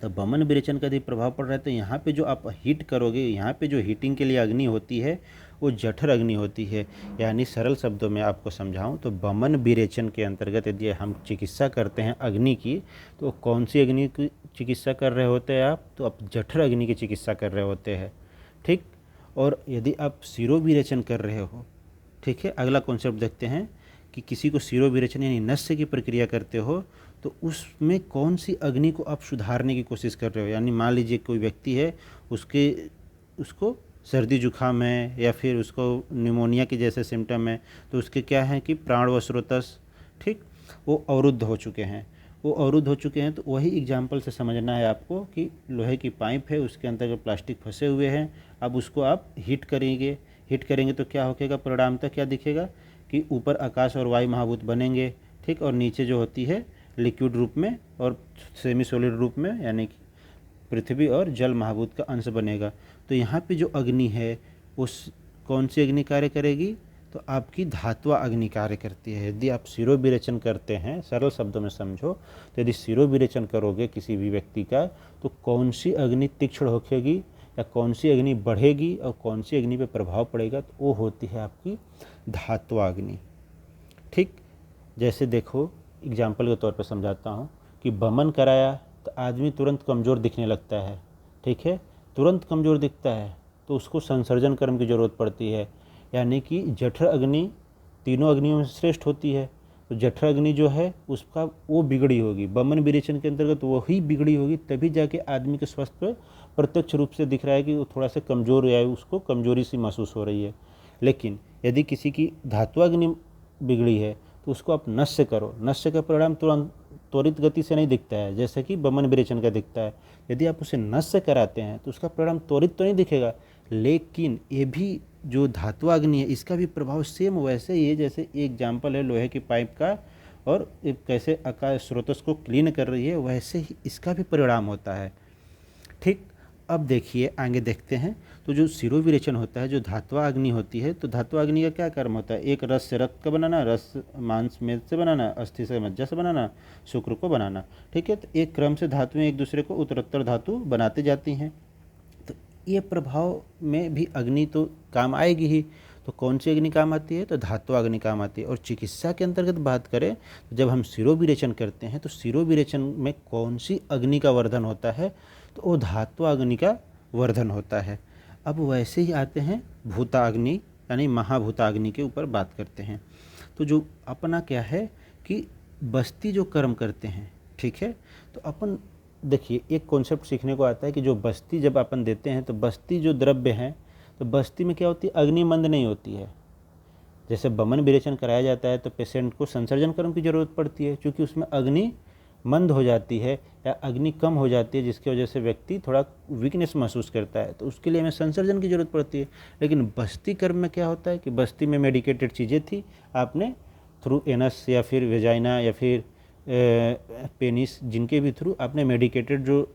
तो वमन विरेचन का यदि प्रभाव पड़ रहा है तो यहाँ पे जो आप हीट करोगे, यहाँ पे जो हीटिंग के लिए अग्नि होती है वो जठर अग्नि होती है। यानी सरल शब्दों में आपको समझाऊं तो वमन विरेचन के अंतर्गत यदि हम चिकित्सा करते हैं अग्नि की, तो कौन सी अग्नि की चिकित्सा कर रहे होते हैं आप, तो आप जठर अग्नि की चिकित्सा कर रहे होते हैं, ठीक। और यदि आप शिरोविरेचन कर रहे हो, ठीक है, अगला कॉन्सेप्ट देखते हैं कि किसी को शिरोविरेचन यानी नस्य की प्रक्रिया करते हो तो उसमें कौन सी अग्नि को आप सुधारने की कोशिश कर रहे हो। यानी मान लीजिए कोई व्यक्ति है, उसको सर्दी जुकाम है या फिर उसको निमोनिया के जैसे सिम्टम है, तो उसके क्या है कि प्राण व स्रोतस, ठीक, वो अवरुद्ध हो चुके हैं। वो अवरुद्ध हो चुके हैं तो वही एग्जाम्पल से समझना है आपको कि लोहे की पाइप है, उसके अंदर प्लास्टिक फंसे हुए हैं। अब उसको आप हीट करेंगे तो क्या होगा, परिणामतः क्या दिखेगा कि ऊपर आकाश और वायु महाभूत बनेंगे, ठीक, और नीचे जो होती है लिक्विड रूप में और सेमी सॉलिड रूप में, यानी कि पृथ्वी और जल महाभूत का अंश बनेगा। तो यहाँ पे जो अग्नि है उस कौन सी अग्नि कार्य करेगी, तो आपकी धात्वा अग्नि कार्य करती है। यदि आप शिरोविरेचन करते हैं, सरल शब्दों में समझो, तो यदि शिरोविरेचन करोगे किसी भी व्यक्ति का तो कौन सी अग्नि तीक्ष्ण होगी या कौन सी अग्नि बढ़ेगी और कौन सी अग्नि पे प्रभाव पड़ेगा, तो वो होती है आपकी धात्वा अग्नि, ठीक। जैसे देखो एग्जाम्पल के तौर पर समझाता हूँ कि बमन कराया तो आदमी तुरंत कमज़ोर दिखने लगता है, ठीक है, तुरंत कमज़ोर दिखता है तो उसको संसर्जन कर्म की ज़रूरत पड़ती है। यानी कि जठर अग्नि तीनों अग्नियों में श्रेष्ठ होती है, तो जठर अग्नि जो है उसका वो बिगड़ी होगी, बमन विरेचन के अंतर्गत वही बिगड़ी होगी, तभी जाके आदमी के स्वास्थ्य पर प्रत्यक्ष रूप से दिख रहा है कि वो थोड़ा सा कमज़ोर है, उसको कमज़ोरी सी महसूस हो रही है। लेकिन यदि किसी की धात्वाग्नि बिगड़ी है तो उसको आप नस्य करो, नस्य का परिणाम तुरंत त्वरित गति से नहीं दिखता है जैसे कि बमन विरेचन का दिखता है। यदि आप उसे नस्य कराते हैं तो उसका परिणाम त्वरित तो नहीं दिखेगा, लेकिन ये भी जो धात्वाग्नि है इसका भी प्रभाव सेम वैसे ही है जैसे एक एग्जाम्पल है लोहे की पाइप का और कैसे आकाश स्रोतस को क्लीन कर रही है, वैसे ही इसका भी परिणाम होता है। ठीक, अब देखिए आगे देखते हैं। तो जो शिरोविरेचन होता है, जो धात्वा अग्नि होती है, तो धात्वा अग्नि का क्या कर्म होता है? एक रस से रक्त का बनाना, रस मांस मेद से बनाना, अस्थि से मज्जा से बनाना, शुक्र को बनाना। ठीक है, तो एक क्रम से धातुएं एक दूसरे को उत्तरोत्तर धातु बनाते जाती हैं। तो ये प्रभाव में भी अग्नि तो काम आएगी ही। तो कौन सी अग्नि काम आती है? तो धात्वा अग्नि काम आती है। और चिकित्सा के अंतर्गत बात करें तो जब हम शिरोविरेचन करते हैं तो शिरोविरेचन में कौन सी अग्नि का वर्धन होता है? तो वो धात्वा अग्नि का वर्धन होता है। अब वैसे ही आते हैं भूताग्नि यानी महाभूताग्नि के ऊपर बात करते हैं। तो जो अपना क्या है कि बस्ती जो कर्म करते हैं, ठीक है, तो अपन देखिए एक कॉन्सेप्ट सीखने को आता है कि जो बस्ती जब अपन देते हैं तो बस्ती जो द्रव्य है, तो बस्ती में क्या होती है? अग्नि मंद नहीं होती है। जैसे बमन विरेचन कराया जाता है तो पेशेंट को संसर्जन कर्म की ज़रूरत पड़ती है, क्योंकि उसमें अग्नि मंद हो जाती है या अग्नि कम हो जाती है, जिसकी वजह से व्यक्ति थोड़ा वीकनेस महसूस करता है, तो उसके लिए हमें संसर्जन की ज़रूरत पड़ती है। लेकिन बस्ती कर्म में क्या होता है कि बस्ती में मेडिकेटेड चीज़ें थी, आपने थ्रू एनस या फिर वेजाइना या फिर पेनिस, जिनके भी थ्रू आपने मेडिकेटेड जो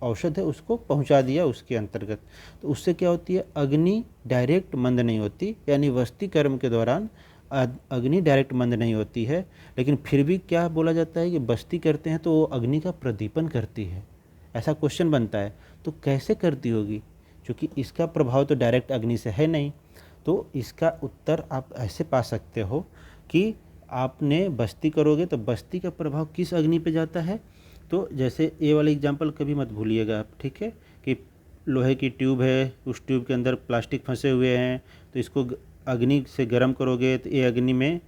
औषध है उसको पहुंचा दिया उसके अंतर्गत। तो उससे क्या होती है? अग्नि डायरेक्ट मंद नहीं होती, यानी बस्ती कर्म के दौरान अग्नि डायरेक्ट मंद नहीं होती है। लेकिन फिर भी क्या बोला जाता है कि बस्ती करते हैं तो वो अग्नि का प्रदीपन करती है। ऐसा क्वेश्चन बनता है, तो कैसे करती होगी? क्योंकि इसका प्रभाव तो डायरेक्ट अग्नि से है नहीं। तो इसका उत्तर आप ऐसे पा सकते हो कि आपने बस्ती करोगे तो बस्ती का प्रभाव किस अग्नि पे जाता है? तो जैसे ये वाला एग्जाम्पल कभी मत भूलिएगा आप, ठीक है, कि लोहे की ट्यूब है, उस ट्यूब के अंदर प्लास्टिक फंसे हुए हैं, तो इसको अग्नि से गर्म करोगे तो ये अग्नि में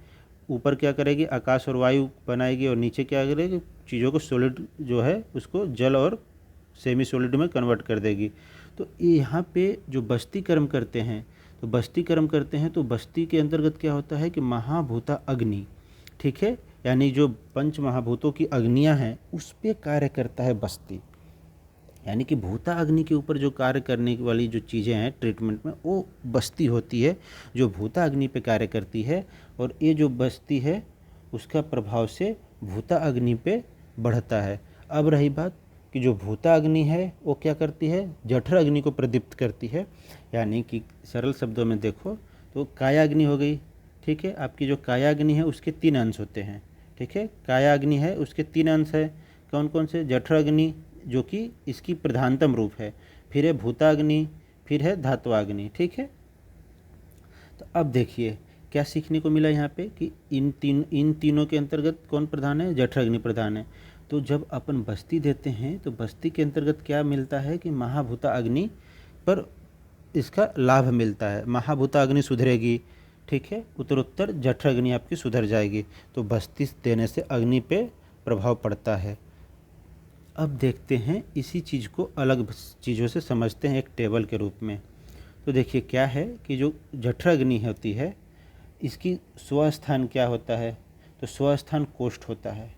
ऊपर क्या करेगी? आकाश और वायु बनाएगी, और नीचे क्या करेगी? चीज़ों को सॉलिड जो है उसको जल और सेमी सॉलिड में कन्वर्ट कर देगी। तो यहाँ पे जो बस्ती कर्म करते हैं, तो बस्ती कर्म करते हैं तो बस्ती के अंतर्गत क्या होता है कि महाभूता अग्नि, ठीक है, यानी जो पंच महाभूतों की अग्नियाँ हैं उस पे कार्य करता है बस्ती। यानी कि भूता अग्नि के ऊपर जो कार्य करने वाली जो चीज़ें हैं ट्रीटमेंट में, वो बस्ती होती है जो भूता अग्नि पे कार्य करती है। और ये जो बस्ती है उसका प्रभाव से भूता अग्नि पे बढ़ता है। अब रही बात कि जो भूता अग्नि है वो क्या करती है? जठर अग्नि को प्रदीप्त करती है। यानी कि सरल शब्दों में देखो तो कायाग्नि हो गई, ठीक है, आपकी जो कायाग्नि है उसके 3 अंश होते हैं, ठीक है, कायाग्नि है उसके 3 अंश है। कौन कौन से? जठर अग्नि जो कि इसकी प्रधानतम रूप है, फिर है भूताग्नि, फिर है धात्वाग्नि, ठीक है। तो अब देखिए क्या सीखने को मिला यहाँ पे कि इन तीनों के अंतर्गत कौन प्रधान है? जठर अग्नि प्रधान है। तो जब अपन बस्ती देते हैं तो बस्ती के अंतर्गत क्या मिलता है कि महाभूता अग्नि पर इसका लाभ मिलता है। महाभूता अग्नि सुधरेगी, ठीक है, उत्तरोत्तर जठर अग्नि आपकी सुधर जाएगी। तो बस्ती देने से अग्नि पे प्रभाव पड़ता है। अब देखते हैं इसी चीज़ को अलग चीज़ों से समझते हैं एक टेबल के रूप में। तो देखिए क्या है कि जो जठर अग्नि होती है इसकी स्वस्थान क्या होता है? तो स्वस्थान कोष्ठ होता है।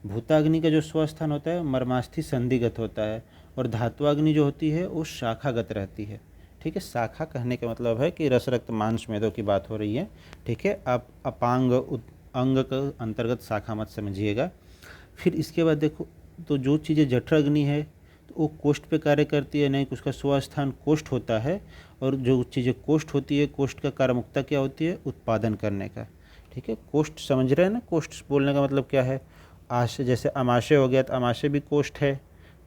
भूताग्नि का जो स्वस्थान होता है मर्मास्थि संधिगत होता है, और धात्वाग्नि जो होती है वो शाखागत रहती है, ठीक है। शाखा कहने का मतलब है कि रस रक्त मांस मेदों की बात हो रही है, ठीक है। आप अपांग अंग का अंतर्गत शाखा मत समझिएगा। फिर इसके बाद देखो तो जो चीज़ें जठर अग्नि है तो वो कोष्ठ पे कार्य करती है, नहीं उसका स्वस्थान कोष्ठ होता है। और जो चीज़ें कोष्ठ होती है, कोष्ठ का कार्यमुक्ता क्या होती है? उत्पादन करने का, ठीक है। कोष्ठ समझ रहे हैं ना? कोष्ठ बोलने का मतलब क्या है? आशय, जैसे अमाशय हो गया तो अमाशय भी कोष्ठ है,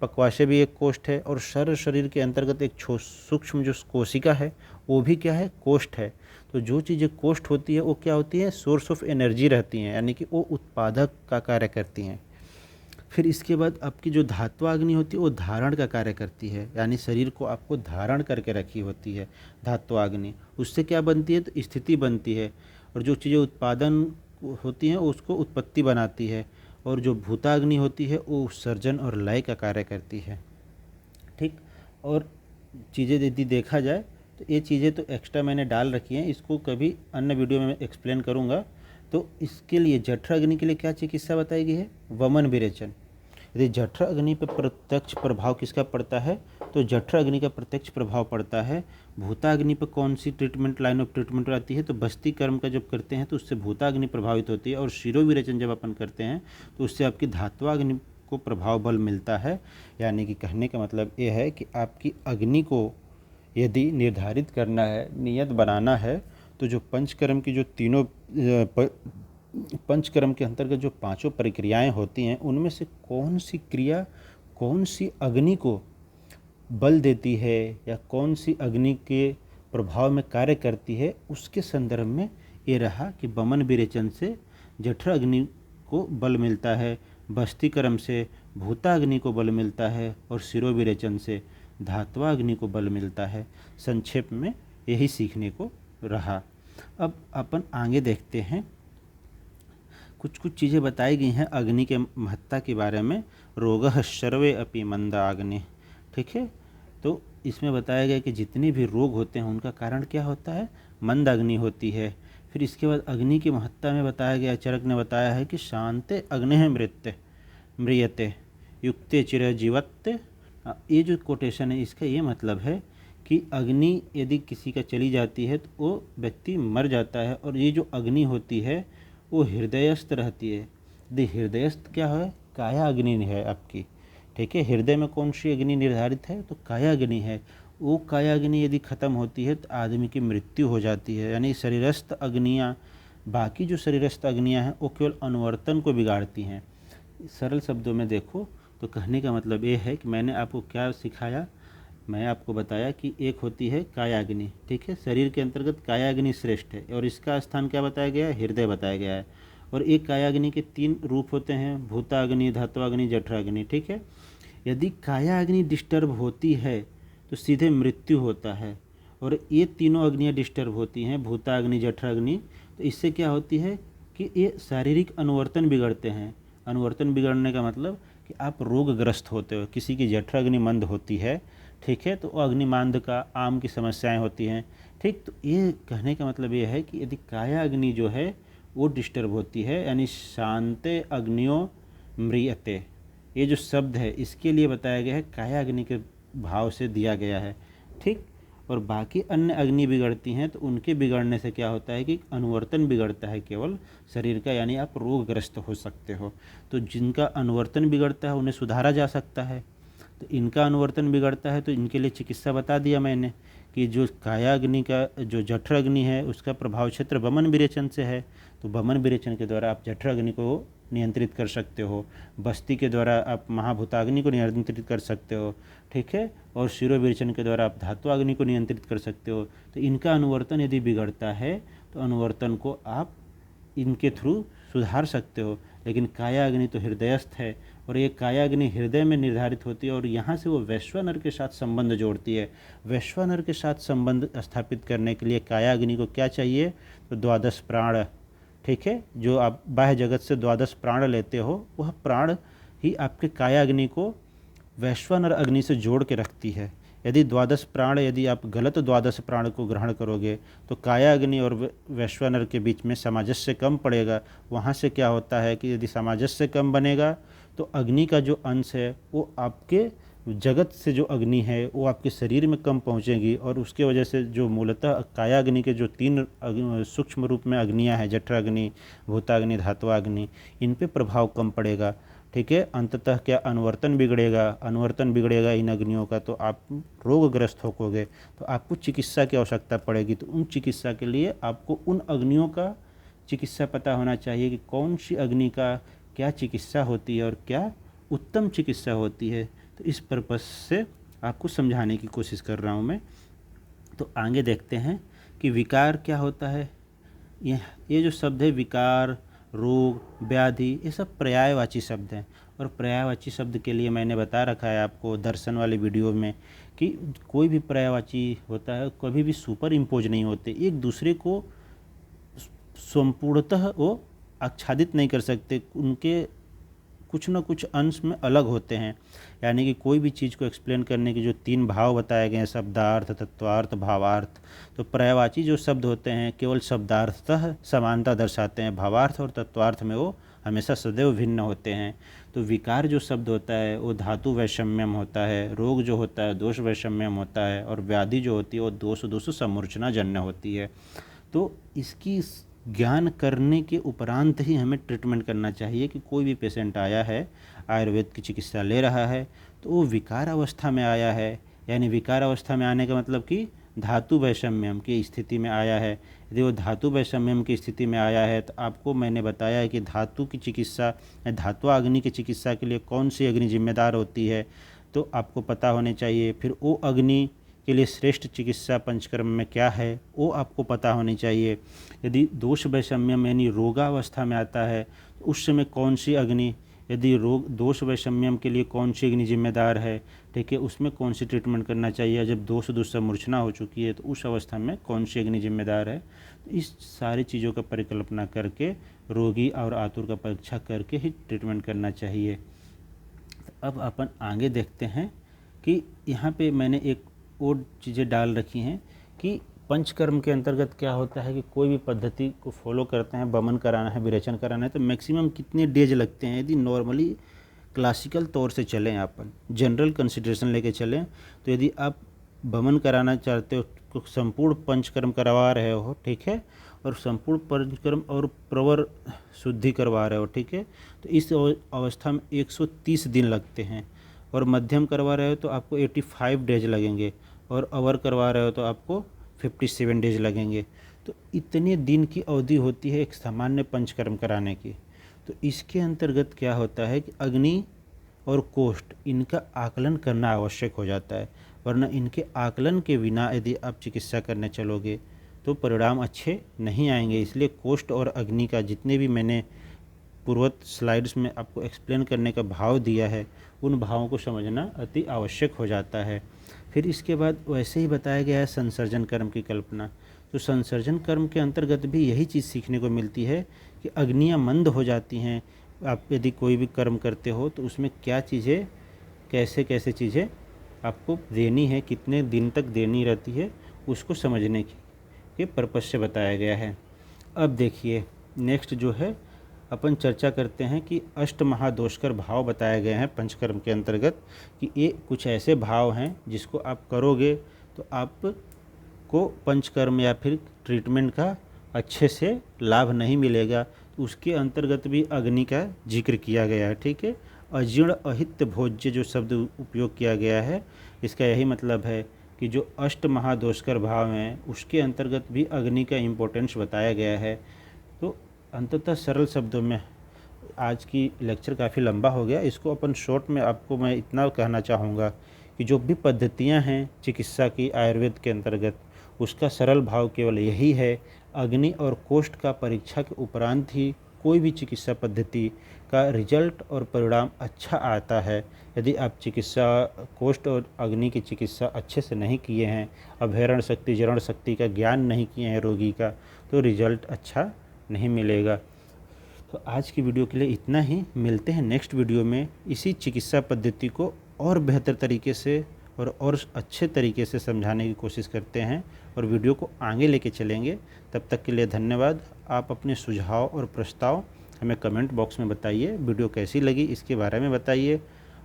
पक्वाशय भी एक कोष्ठ है, और शरीर के अंतर्गत एक सूक्ष्म जो कोशिका है वो भी क्या है? कोष्ठ है। तो जो चीज़ें कोष्ठ होती है वो क्या होती है? सोर्स ऑफ एनर्जी रहती हैं, यानी कि वो उत्पादक का कार्य करती हैं। फिर इसके बाद आपकी जो धात्वाग्नि होती है वो धारण का कार्य करती है, यानी शरीर को आपको धारण करके रखी होती है धात्वाग्नि। उससे क्या बनती है? तो स्थिति बनती है। और जो चीज़ें उत्पादन होती हैं उसको उत्पत्ति बनाती है। और जो भूताग्नि होती है वो सर्जन और लय का कार्य करती है, ठीक। और चीज़ें यदि देखा जाए तो ये चीज़ें तो एक्स्ट्रा मैंने डाल रखी हैं, इसको कभी अन्य वीडियो में मैं एक्सप्लेन करूँगा। तो इसके लिए जठर अग्नि के लिए क्या चिकित्सा बताई गई है? वमन विरेचन। यदि जठर अग्नि पर प्रत्यक्ष प्रभाव किसका पड़ता है, तो जठर अग्नि का प्रत्यक्ष प्रभाव पड़ता है। भूताग्नि पर कौन seed treatment, line of treatment आती है, तो बस्ती कर्म का जब करते हैं तो उससे भूताग्नि प्रभावित होती है, और शिरोविरेचन जब अपन करते हैं तो उससे आपकी धात्वाग्नि को प्रभाव बल मिलता है। यानी कि कहने का मतलब ये है कि आपकी अग्नि को यदि निर्धारित करना है, नियत बनाना है, तो जो पंचकर्म की जो तीनों पंचकर्म के अंतर्गत जो पांचों प्रक्रियाएं होती हैं, उनमें से कौन सी क्रिया कौन सी अग्नि को बल देती है या कौन सी अग्नि के प्रभाव में कार्य करती है, उसके संदर्भ में ये रहा कि बमन विरेचन से जठर अग्नि को बल मिलता है, बस्ती कर्म से भूताग्नि को बल मिलता है, और शिरोविरेचन से धात्वाग्नि को बल मिलता है। संक्षेप में यही सीखने को रहा। अब अपन आगे देखते हैं, कुछ चीज़ें बताई गई हैं अग्नि के महत्ता के बारे में। रोगः सर्वे अपि मंदा अग्नि, ठीक है। तो इसमें बताया गया कि जितने भी रोग होते हैं उनका कारण क्या होता है, मंद अग्नि होती है। फिर इसके बाद अग्नि की महत्ता में बताया गया, चरक ने बताया है कि शांते अग्नि म्रियते युक्ते चिरजीवत्ते। ये जो कोटेशन है इसका ये मतलब है कि अग्नि यदि किसी का चली जाती है तो वो व्यक्ति मर जाता है, और ये जो अग्नि होती है वो हृदयस्थ रहती है। यदि हृदयस्थ क्या है, काया अग्नि है आपकी, ठीक है। हृदय में कौन सी अग्नि निर्धारित है, तो काया अग्नि है। वो काया अग्नि यदि खत्म होती है तो आदमी की मृत्यु हो जाती है। यानी शरीरस्थ अग्नियाँ, बाकी जो शरीरस्थ अग्नियाँ हैं वो केवल अनुवर्तन को बिगाड़ती हैं। सरल शब्दों में देखो तो कहने का मतलब ये है कि मैंने आपको क्या सिखाया, मैं आपको बताया कि एक होती है कायाग्नि, ठीक है। शरीर के अंतर्गत कायाग्नि श्रेष्ठ है, और इसका स्थान क्या बताया गया है, हृदय बताया गया है। और एक कायाग्नि के 3 रूप होते हैं, भूताग्नि, धात्वाग्नि, जठराग्नि, ठीक है। यदि कायाग्नि डिस्टर्ब होती है तो सीधे मृत्यु होता है, और ये तीनों अग्नियाँ डिस्टर्ब होती हैं, भूताग्नि, जठराग्नि, तो इससे क्या होती है कि ये शारीरिक अनुवर्तन बिगड़ते हैं। अनुवर्तन बिगड़ने का मतलब कि आप रोगग्रस्त होते हो। किसी की जठराग्नि मंद होती है, ठीक है, तो अग्निमांद का आम की समस्याएं होती हैं, ठीक। तो ये कहने का मतलब ये है कि यदि काया अग्नि जो है वो डिस्टर्ब होती है, यानी शांते अग्नियों म्रियते, ये जो शब्द है इसके लिए बताया गया है, काया अग्नि के भाव से दिया गया है, ठीक। और बाकी अन्य अग्नि बिगड़ती हैं तो उनके बिगड़ने से क्या होता है कि अनुवर्तन बिगड़ता है केवल शरीर का, यानी आप रोगग्रस्त हो सकते हो। तो जिनका अनुवर्तन बिगड़ता है उन्हें सुधारा जा सकता है। तो इनका अनुवर्तन बिगड़ता है तो इनके लिए चिकित्सा बता दिया मैंने कि जो कायाग्नि का जो जठर अग्नि है उसका प्रभाव क्षेत्र बमन विरेचन से है, तो बमन विरेचन के द्वारा आप जठर अग्नि को नियंत्रित कर सकते हो। बस्ती के द्वारा आप महाभूताग्नि को नियंत्रित कर सकते हो, ठीक है। और शिरोविरेचन के द्वारा आप धात्वाग्नि को नियंत्रित कर सकते हो। तो इनका अनुवर्तन यदि बिगड़ता है तो अनुवर्तन को आप इनके थ्रू सुधार सकते हो। लेकिन काया अग्नि तो हृदयस्थ है, और ये काया अग्नि हृदय में निर्धारित होती है, और यहाँ से वो वैश्वानर के साथ संबंध जोड़ती है। वैश्वानर के साथ संबंध स्थापित करने के लिए काया अग्नि को क्या चाहिए, तो 12 प्राण, ठीक है। जो आप बाह्य जगत से 12 प्राण लेते हो, वह प्राण ही आपके काया अग्नि को वैश्वानर अग्नि से जोड़ के रखती है। यदि 12 प्राण, यदि आप गलत 12 प्राण को ग्रहण करोगे तो काया अग्नि और वैश्वानर के बीच में सामंजस्य कम पड़ेगा। वहाँ से क्या होता है कि यदि सामंजस्य कम बनेगा तो अग्नि का जो अंश है वो आपके जगत से जो अग्नि है वो आपके शरीर में कम पहुँचेगी, और उसके वजह से जो मूलतः काया अग्नि के जो 3 सूक्ष्म रूप में अग्नियाँ हैं, जठराग्नि, भूताग्नि, धात्वाग्नि, इन पे प्रभाव कम पड़ेगा, ठीक है। अंततः क्या, अनुवर्तन बिगड़ेगा। अनुवर्तन बिगड़ेगा इन अग्नियों का तो आप रोगग्रस्त होकोगे, तो आपको चिकित्सा की आवश्यकता पड़ेगी। तो उन चिकित्सा के लिए आपको उन अग्नियों का चिकित्सा पता होना चाहिए कि कौन सी अग्नि का क्या चिकित्सा होती है और क्या उत्तम चिकित्सा होती है। तो इस पर्पस से आपको समझाने की कोशिश कर रहा हूँ मैं। तो आगे देखते हैं कि विकार क्या होता है। ये जो शब्द है विकार, रोग, व्याधि, ये सब पर्यायवाची शब्द हैं। और पर्यायवाची शब्द के लिए मैंने बता रखा है आपको दर्शन वाले वीडियो में कि कोई भी पर्यायवाची होता है कभी भी सुपर इम्पोज नहीं होते, एक दूसरे को संपूर्णतः वो आच्छादित नहीं कर सकते, उनके कुछ न कुछ अंश में अलग होते हैं। यानी कि कोई भी चीज़ को एक्सप्लेन करने के जो 3 भाव बताए गए हैं, शब्दार्थ, तत्वार्थ, भावार्थ, तो पर्यायवाची जो शब्द होते हैं केवल शब्दार्थतः समानता दर्शाते हैं, भावार्थ और तत्वार्थ में वो हमेशा सदैव भिन्न होते हैं। तो तो विकार जो शब्द होता है वो धातु वैषम्यम होता है, रोग जो होता है दोष वैषम्यम होता है, और व्याधि जो होती है वो दोष समूर्छना जन्य होती है। तो इसकी ज्ञान करने के उपरांत ही हमें ट्रीटमेंट करना चाहिए कि कोई भी पेशेंट आया है, आयुर्वेद की चिकित्सा ले रहा है, तो वो विकार अवस्था में आया है, यानी विकार अवस्था में आने का मतलब कि धातु वैषम्यम की स्थिति में आया है। यदि वो धातु वैषम्यम की स्थिति में आया है तो आपको मैंने बताया है कि धातु की चिकित्सा, धातु अग्नि की चिकित्सा के लिए कौन सी अग्नि जिम्मेदार होती है, तो आपको पता होने चाहिए। फिर वो अग्नि के लिए श्रेष्ठ चिकित्सा पंचकर्म में क्या है वो आपको पता होनी चाहिए। यदि दोष वैषम्यम यानी रोगावस्था में आता है तो उस समय कौन सी अग्नि, यदि रोग दोष वैषम्यम के लिए कौन सी अग्नि जिम्मेदार है, ठीक है, उसमें कौन सी ट्रीटमेंट करना चाहिए। जब दोष दुस्समूर्छना हो चुकी है तो उस अवस्था में कौन सी अग्नि जिम्मेदार है। तो इस सारी चीज़ों का परिकल्पना करके रोगी और आतुर का परीक्षा करके ही ट्रीटमेंट करना चाहिए। अब अपन आगे देखते हैं कि यहाँ पे मैंने एक और चीज़ें डाल रखी हैं कि पंचकर्म के अंतर्गत क्या होता है कि कोई भी पद्धति को फॉलो करते हैं, बमन कराना है, विरेचन कराना है, तो मैक्सिमम कितने डेज लगते हैं। यदि नॉर्मली क्लासिकल तौर से चलें, अपन जनरल कंसिडरेशन लेके चलें, तो यदि आप बमन कराना चाहते हो, तो संपूर्ण पंचकर्म करवा रहे हो, ठीक है, और संपूर्ण पंचकर्म और प्रवर शुद्धि करवा रहे हो, ठीक है, तो इस अवस्था में 130 दिन लगते हैं। और मध्यम करवा रहे हो तो आपको 85 डेज लगेंगे, और अवर करवा रहे हो तो आपको 57 डेज लगेंगे। तो इतने दिन की अवधि होती है एक सामान्य पंचकर्म कराने की। तो इसके अंतर्गत क्या होता है कि अग्नि और कोष्ठ इनका आकलन करना आवश्यक हो जाता है, वरना इनके आकलन के बिना यदि आप चिकित्सा करने चलोगे तो परिणाम अच्छे नहीं आएंगे। इसलिए कोष्ठ और अग्नि का जितने भी मैंने पूर्वत स्लाइड्स में आपको एक्सप्लेन करने का भाव दिया है, उन भावों को समझना अति आवश्यक हो जाता है। फिर इसके बाद वैसे ही बताया गया है संसर्जन कर्म की कल्पना। तो संसर्जन कर्म के अंतर्गत भी यही चीज़ सीखने को मिलती है कि अग्नियाँ मंद हो जाती हैं। आप यदि कोई भी कर्म करते हो तो उसमें क्या चीज़ें, कैसे कैसे चीज़ें आपको देनी है, कितने दिन तक देनी रहती है, उसको समझने के पर्पज़ से बताया गया है। अब देखिए नेक्स्ट जो है अपन चर्चा करते हैं कि अष्ट महादोषकर भाव बताए गए हैं पंचकर्म के अंतर्गत, कि ये कुछ ऐसे भाव हैं जिसको आप करोगे तो आपको पंचकर्म या फिर ट्रीटमेंट का अच्छे से लाभ नहीं मिलेगा। तो उसके अंतर्गत भी अग्नि का जिक्र किया गया है, ठीक है। अजीर्ण अहित्य भोज्य जो शब्द उपयोग किया गया है, इसका यही मतलब है कि जो अष्ट महादोषकर भाव हैं उसके अंतर्गत भी अग्नि का इम्पोर्टेंस बताया गया है। तो अंततः सरल शब्दों में आज की लेक्चर काफ़ी लंबा हो गया, इसको अपन शॉर्ट में आपको मैं इतना कहना चाहूँगा कि जो भी पद्धतियाँ हैं चिकित्सा की आयुर्वेद के अंतर्गत, उसका सरल भाव केवल यही है, अग्नि और कोष्ठ का परीक्षा के उपरांत ही कोई भी चिकित्सा पद्धति का रिजल्ट और परिणाम अच्छा आता है। यदि आप चिकित्सा कोष्ठ और अग्नि की चिकित्सा अच्छे से नहीं किए हैं, अभ्यरण शक्ति जरण शक्ति का ज्ञान नहीं किए हैं रोगी का, तो रिजल्ट अच्छा नहीं मिलेगा। तो आज की वीडियो के लिए इतना ही। मिलते हैं नेक्स्ट वीडियो में। इसी चिकित्सा पद्धति को और बेहतर तरीके से और अच्छे तरीके से समझाने की कोशिश करते हैं और वीडियो को आगे लेके चलेंगे। तब तक के लिए धन्यवाद। आप अपने सुझाव और प्रस्ताव हमें कमेंट बॉक्स में बताइए। वीडियो कैसी लगी इसके बारे में बताइए,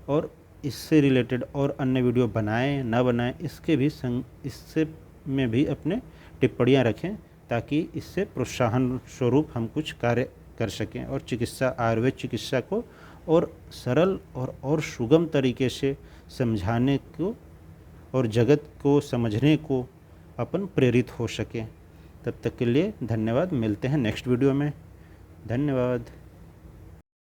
और इससे रिलेटेड और अन्य वीडियो बनाएं ना बनाएं इससे में भी अपने टिप्पणियाँ रखें, ताकि इससे प्रोत्साहन स्वरूप हम कुछ कार्य कर सकें और चिकित्सा आयुर्वेद चिकित्सा को और सरल और सुगम तरीके से समझाने को और जगत को समझने को अपन प्रेरित हो सकें। तब तक के लिए धन्यवाद। मिलते हैं नेक्स्ट वीडियो में। धन्यवाद।